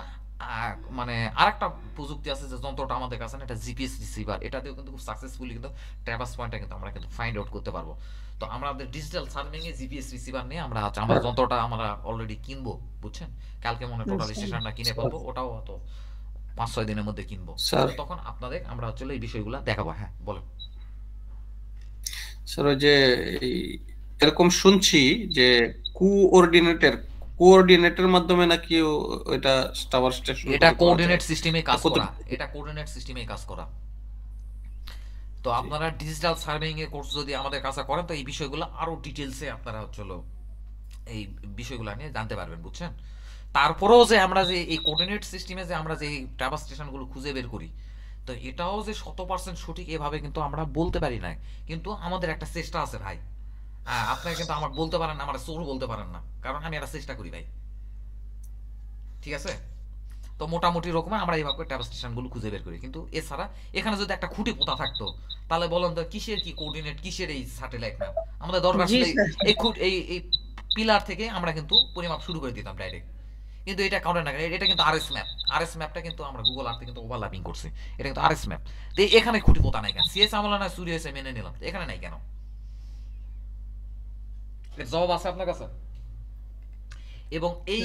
মানে আরেকটা প্রযুক্তি আছে যে যন্ত্রটা আমাদের কাছে, এটা জিপিএস রিসিভার, এটাতেও কিন্তু খুব সাকসেসফুলি কিন্তু ট্রাভার্স পয়েন্টটা কিন্তু আমরা কিন্তু ফাইন্ড আউট করতে পারবো। তো আমাদের ডিজিটাল সার্ভিং এ জিপিএস রিসিভার নিয়ে আমরা আমাদের যন্ত্রটা আমরা অলরেডি কিনবো, বুঝছেন? কালকে মনে টোটাল স্টেশনটা কিনে পাবো, ওটাও হয়তো 5-6 দিনের মধ্যে কিনবো। তখন আপনাদের আমরা হচ্ছে এই বিষয়গুলো দেখাবো। হ্যাঁ বলেন স্যার। ওই যে এরকম শুনছি যে কোঅর্ডিনেটের কোঅর্ডিনেটের মাধ্যমে নাকি এটা টাওয়ার স্টেশন এটা কোঅর্ডিনেট সিস্টেমে কাজ করা, এটা কোঅর্ডিনেট সিস্টেমে কাজ করা। তো আপনারা ডিজিটাল সার্ভেইং এর কোর্স যদি আমাদের কাছে করেন তো এই বিষয়গুলো আরো ডিটেইলসে আপনারা হলো এই বিষয়গুলো নিয়ে জানতে পারবেন, বুঝছেন? তারপরেও যে আমরা যে এই কোঅর্ডিনেট সিস্টেমে যে আমরা যে ট্রাভার্স স্টেশনগুলো খুঁজে বের করি, তো এটাও যে 100% সঠিক এভাবে কিন্তু আমরা বলতে পারি না, কিন্তু আমাদের একটা চেষ্টা আছে ভাই। আপনারা কিন্তু আমাকে বলতে পারেন না, আমার সোর বলতে পারেন না, কারণ আমি একটা চেষ্টা করি ভাই, ঠিক আছে? তো মোটামুটি রকমে আমরা এইভাবে ট্রাভার্স স্টেশনগুলো খুঁজে বের করি। কিন্তু এছাড়া এখানে যদি একটা খুঁটি পোতা থাকতো তাহলে বলুন তো কিসের কি কোঅর্ডিনেট, কিসের এই স্যাটেলাইট ম্যাপ, আমাদের দরকার ছিল এই পিলার থেকে আমরা কিন্তু পরিমাপ শুরু করে দিতাম ডাইরেক্ট। কিন্তু এটা কাউন্টার না, এটা কিন্তু আরএস ম্যাপ। আরএস ম্যাপটা কিন্তু আমরা গুগল আর্থে কিন্তু ওভারল্যাপিং করছি, এটা কিন্তু আরএস ম্যাপ। তো এখানে খুঁটি পোতা নাই কেন? সিএস আমলা না সূর্য এসে মেনে নিলাম, এখানে নাই কেন? এর জবাব আছে আপনার কাছে? এবং এই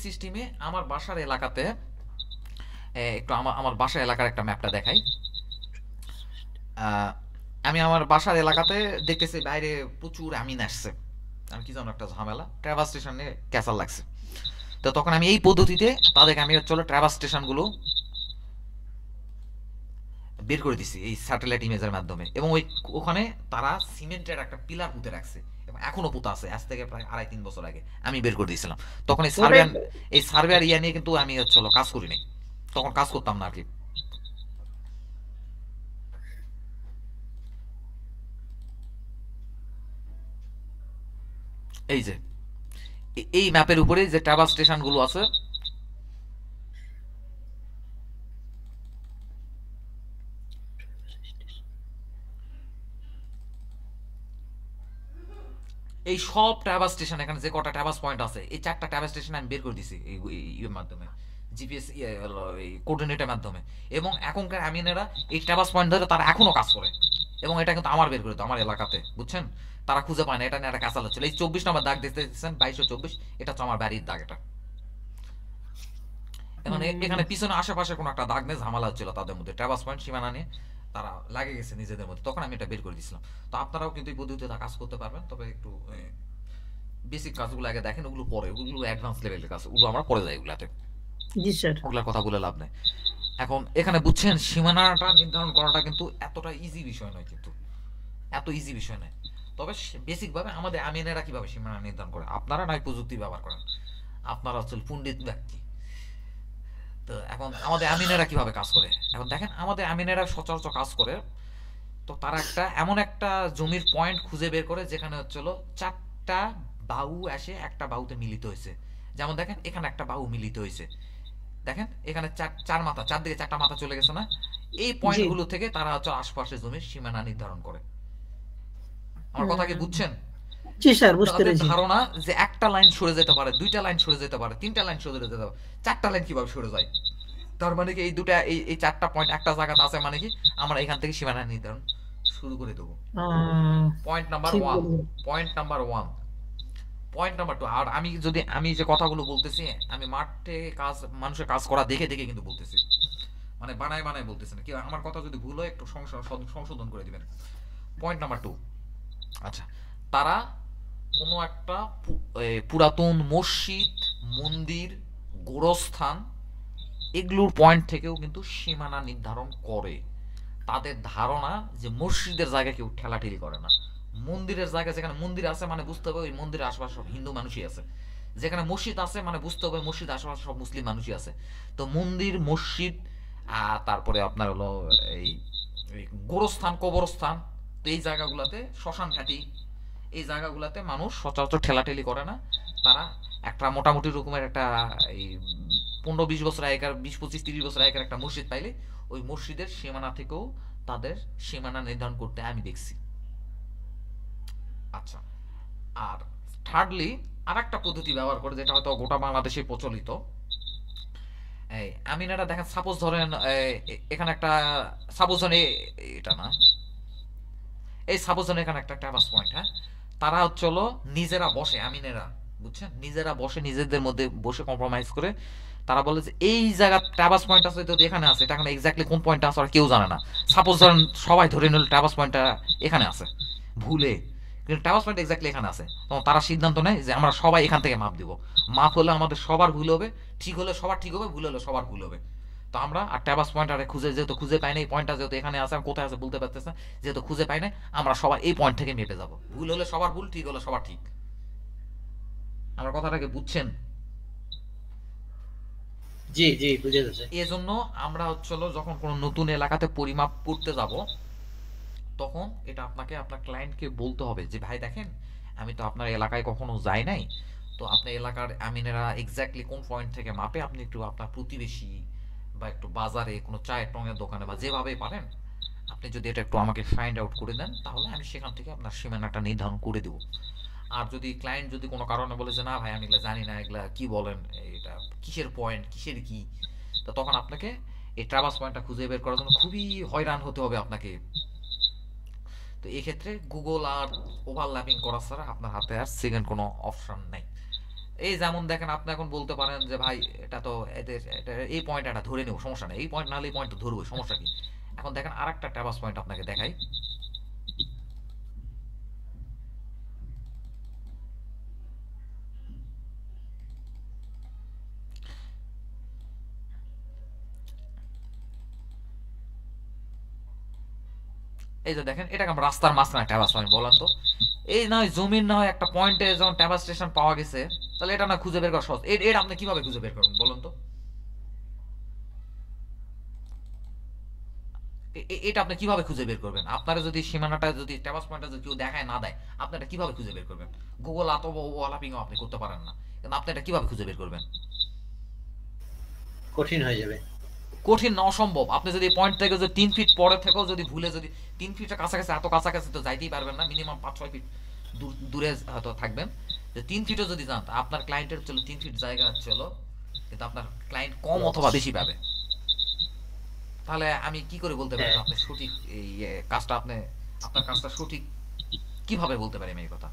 সিস্টেমে আমার বাসার এলাকাতে একটু আমার বাসার এলাকার একটা ম্যাপটা দেখাই। আমি আমার বাসার এলাকাতে দেখতেছি বাইরে প্রচুর আমিন আসছে, আমি কি জানো একটা ঝামেলা, ট্রাভার্স স্টেশনে ক্যাসাল লাগছে। তো তখন আমি এই পদ্ধতিতে তাদেরকে আমি চলো ট্রাভার্স স্টেশনগুলো বের করে দিছি এই স্যাটেলাইট ইমেজের মাধ্যমে। এবং ওখানে তারা সিমেন্টের একটা পিলার পুঁতে রাখছে, এবং এখনো পুঁতা আছে, আজ থেকে প্রায় 2.5-3 বছর আগে আমি বের করে দিয়েছিলাম। তখন এই সার্ভেয়ার ইয়া নিয়ে কিন্তু আমি চলো কাজ করিনি, তখন কাজ করতাম না আর কি। এই যে এই ম্যাপের উপরে যে ট্রাভার্স স্টেশনগুলো আছে, এই সব ট্রাভার্স স্টেশন, এখানে যে কটা ট্রাভার্স পয়েন্ট আছে এই 4টা ট্রাভার্স স্টেশন আমি বের করে দিছি এই মাধ্যমে, জিপিএস কোঅর্ডিনেটের মাধ্যমে। এবং এখনকার আমিনেরা এই ট্রাভার্স পয়েন্ট ধরে তারা এখনো কাজ করে, এবং এটা কিন্তু আমার বের করে দিত আমার এলাকাতে, বুঝছেন? তারা খুঁজে পায় না, এটা নিয়ে একটা কাঁচাল হচ্ছিল। এই 24 নম্বর দাগ দেখতেছেন 2224, এটা হচ্ছে আমার বাড়ির দাগ। এটা এখন এখানে পিছনে আশেপাশে কোনো একটা দাগ নিয়ে ঝামেলা হচ্ছিল তাদের মধ্যে, ট্রাভার্স পয়েন্ট সীমানা নিয়ে তারা লাগে গেছে নিজেদের মধ্যে, তখন আমি এটা বের করে দিয়েছিলাম। তো আপনারাও কিন্তু এই পদ্ধতিতে কাজ করতে পারবেন, তবে একটু বেসিক কাজগুলো আগে দেখেন, ওগুলো পরে, ওগুলো অ্যাডভান্স লেভেলের কাজ, ওগুলো আমরা পরে যাই ওগুলাতে, জি স্যার, ওগুলার কথা বলে লাভ নেই। এখন এখানে বুঝছেন সীমানাটা নির্ধারণ করাটা কিন্তু এতটা ইজি বিষয় নয়, কিন্তু এত ইজি বিষয় নয়। তবে বেসিক ভাবে আমাদের আমিনেরা কিভাবে সীমানা নির্ধারণ করে, আপনারা নয় প্রযুক্তি ব্যবহার করেন, আপনারা হচ্ছে পণ্ডিত ব্যক্তি। তো এখন আমাদের আমিনেরা কিভাবে কাজ করে, এখন দেখেন আমাদের আমিনেরা সচরাচর কাজ করে, তো তারা এমন একটা জমির পয়েন্ট খুঁজে বের করে যেখানে হচ্ছিল 4টা বাহু এসে একটা বাহুতে মিলিত হয়েছে। যেমন দেখেন এখানে একটা বাহু মিলিত হয়েছে, দেখেন এখানে 4 মাথা, 4 দিকে 4টা মাথা চলে গেছে না? এই পয়েন্টগুলো থেকে তারা হচ্ছে আশপাশের জমির সীমানা নির্ধারণ করে। আমার কথা কি বুঝছেন? জি স্যার, বুঝতে পেরেছি। ধারণা যে একটা লাইন সরে যেতে পারে, 2টা লাইন সরে যেতে পারে, 3টা লাইন সরে যেতে পারে, 4টা লাইন কিভাবে সরে যায়, তার মানে কি এই 4টা পয়েন্ট একটা জায়গাতে আছে, মানে কি আমরা এখান থেকে সীমানা নির্ধারণ শুরু করে দেবো। Point number 1, point number 1, point number 2। আর আমি যে কথাগুলো বলতেছি, আমি মাঠে মানুষের কাজ করা দেখে দেখে কিন্তু বলতেছি, মানে বানায় বলতেছি না। কি আমার কথা যদি ভুল হয় একটু সংশোধন করে দিবেন। পয়েন্ট নাম্বার 2, আচ্ছা, তারা কোনো একটা পুরাতন মসজিদ, মন্দির, গোরস্থান এগুলোর পয়েন্ট থেকেও কিন্তু সীমানা নির্ধারণ করে। তাদের ধারণা যে মসজিদের জায়গায় কেউ ঠেলাঠেলি করে না, মন্দিরের জায়গায় যেখানে মন্দির আছে মানে বুঝতে হবে ওই মন্দিরের আশেপাশে সব হিন্দু মানুষই আছে, যেখানে মসজিদ আছে মানে বুঝতে হবে মসজিদ আশেপাশে সব মুসলিম মানুষই আছে। তো মন্দির, মসজিদ, তারপরে আপনার হলো এই গোরস্থান, কবরস্থান, তো এই জায়গাগুলোতে, শ্মশান ঘাটি, এই জায়গাগুলোতে মানুষ সচরাচর ঠেলাঠেলি করে না। তারা একটা মোটামুটি রকমের একটা এই 15-20 বছর আগেকার, 20-25-30 বছর আগেকার একটা মসজিদ পাইলে ওই মসজিদের সীমানা থেকেও তাদের সীমানা নির্ধারণ করতে আমি দেখছি। আচ্ছা, আর থার্ডলি আর একটা পদ্ধতি ব্যবহার করে যেটা হয়তো গোটা বাংলাদেশে প্রচলিত। আমিনারা দেখেন, সাপোজ ধরেন এখানে একটা, সাপোজ ধরেন এটা না, এই সাপোজ ধরেন এখানে একটা ট্রাভার্স পয়েন্ট, হ্যাঁ, তারা হচ্ছে নিজেরা বসে, আমিনেরা, বুঝছেন, নিজেরা বসে নিজেদের মধ্যে বসে কম্প্রোমাইজ করে তারা বলে যে এই জায়গা ট্রাভার্স পয়েন্ট আছে, তো এখানে আছে, এটা এখন এক্স্যাক্টলি কোন পয়েন্টটা আছে আর কেউ জানে না। সাপোজ ধরেন সবাই ধরে নিল ট্রাভার্স পয়েন্টটা এখানে আছে, ভুলে কিন্তু ট্যাবাস পয়েন্ট এক্স্যাক্টলি এখানে আছে, তখন তারা সিদ্ধান্ত নেয় যে আমরা সবাই এখান থেকে মাপ দিব, মাপ হলে আমাদের সবার ভুল হবে, ঠিক হলে সবার ঠিক হবে, ভুল হলে সবার ভুল হবে। তো আমরা আর ট্যাবাস পয়েন্ট আরে যেহেতু খুঁজে পাই না, এই পয়েন্টটা যেহেতু এখানে আছে, কোথায় আছে বলতে পারতেছে না, যেহেতু খুঁজে পাই না, আমরা সবাই এই পয়েন্ট থেকে মেপে যাব, ভুল হলে সবার ভুল, ঠিক হলে সবার ঠিক। আমার কথাটাকে বুঝছেন? জি জি বুঝে গেছে। এজন্য আমরা হচ্ছিল যখন কোনো নতুন এলাকাতে পরিমাপ করতে যাব, তখন এটা আপনাকে আপনার ক্লায়েন্টকে বলতে হবে যে ভাই দেখেন আমি তো আপনার এলাকায় কখনো যাই নাই, তো আপনার এলাকার আমিনেরা এক্স্যাক্টলি কোন পয়েন্ট থেকে মাপে, আপনি একটু আপনার প্রতিবেশী বা একটু বাজারে কোনো চায়ের টঙের দোকানে বা যেভাবে পারেন আপনি যদি এটা একটু আমাকে ফাইন্ড আউট করে দেন, তাহলে আমি সেখান থেকে আপনার সীমানাটা নির্ধারণ করে দেবো। আর যদি ক্লায়েন্ট যদি কোনো কারণে বলে যে না ভাই আমি এগুলো জানি না, এগুলা কি বলেন, এটা কিসের পয়েন্ট, কিসের কি, তো তখন আপনাকে এই ট্রাভার্স পয়েন্টটা খুঁজে বের করার জন্য খুবই হয়রান হতে হবে আপনাকে। তো এই ক্ষেত্রে গুগল আর ওভারল্যাপিং করা ছাড়া আপনার হাতে আর সেকেন্ড কোনো অপশন নাই। এই যেমন দেখেন আপনি এখন বলতে পারেন যে ভাই এটা তো এদের এই পয়েন্ট এটা ধরে নেব, সমস্যা নেই, এই পয়েন্ট নাহলে এই পয়েন্ট তো ধরবো, সমস্যা কি। এখন দেখেন আরেকটা ট্রাভার্স পয়েন্ট আপনাকে দেখাই, এই যে দেখেন এটাকে আমরা রাস্তার মাঝখানে ট্যাবাস পয়েন্ট বলেন তো, এই নয় জমির না হয় একটা পয়েন্টে যখন ট্যাবাস স্টেশন পাওয়া গেছে, তাহলে এটা না খুঁজে বের করা সহজ। এটা আপনি কিভাবে খুঁজে বের করবেন বলুন তো, এটা আপনি কিভাবে খুঁজে বের করবেন? আপনারা যদি সীমানাটা যদি ট্যাবাস পয়েন্টটা যদি কেউ দেখায় না দেয়, আপনি এটা কিভাবে খুঁজে বের করবেন? গুগল অথবা ওয়ালাপিংও আপনি করতে পারেন না, কিন্তু আপনি এটা কিভাবে খুঁজে বের করবেন? কঠিন হয়ে যাবে। কঠিন না, অসম্ভব। আপনি যদি পয়েন্ট থেকে যদি 3 ফিট পরে থেকেও যদি ভুলে যদি 3 ফিটের কাছাকাছি, এত কাছাকাছি তো যাইতেই পারবেন না, মিনিমাম 5-6 ফিট দূরে হয়তো থাকবেন, যে 3 ফিটও যদি যান আপনার ক্লায়েন্টের চলো 3 ফিট জায়গা চলো, কিন্তু আপনার ক্লায়েন্ট কম অথবা বেশি পাবে। তাহলে আমি কি করে বলতে পারি আপনি সঠিক এই কাজটা আপনি আপনার কাজটা সঠিক কিভাবে বলতে পারি আমি এই কথা?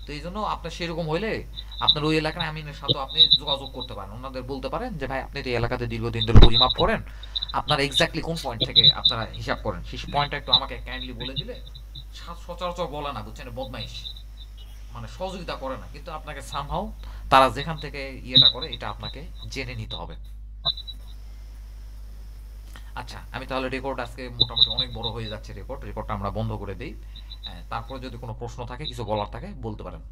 তো এই জন্য আপনার সেরকম হইলে আপনার ওই এলাকার আমিনের সাথে আপনি যোগাযোগ করতে পারেন, ওনাদের বলতে পারেন যে ভাই আপনি তো এই এলাকাতে দীর্ঘদিন ধরে পরিমাপ করেন, আপনারা এক্স্যাক্টলি কোন পয়েন্ট থেকে আপনারা হিসাব করেন, সেই পয়েন্টটা একটু আমাকে কাইন্ডলি বলে দিলে। সচরাচর বলে না, বুঝছেন, বদমাইশ মানে সহযোগিতা করে না, কিন্তু আপনাকে সামহাও তারা যেখান থেকে ইয়েটা করে এটা আপনাকে জেনে নিতে হবে। আচ্ছা আমি তাহলে রেকর্ড আজকে মোটামুটি অনেক বড় হয়ে যাচ্ছে, রেকর্ডটা আমরা বন্ধ করে দিই। তারপরে যদি কোনো প্রশ্ন থাকে, কিছু বলার থাকে বলতে পারেন।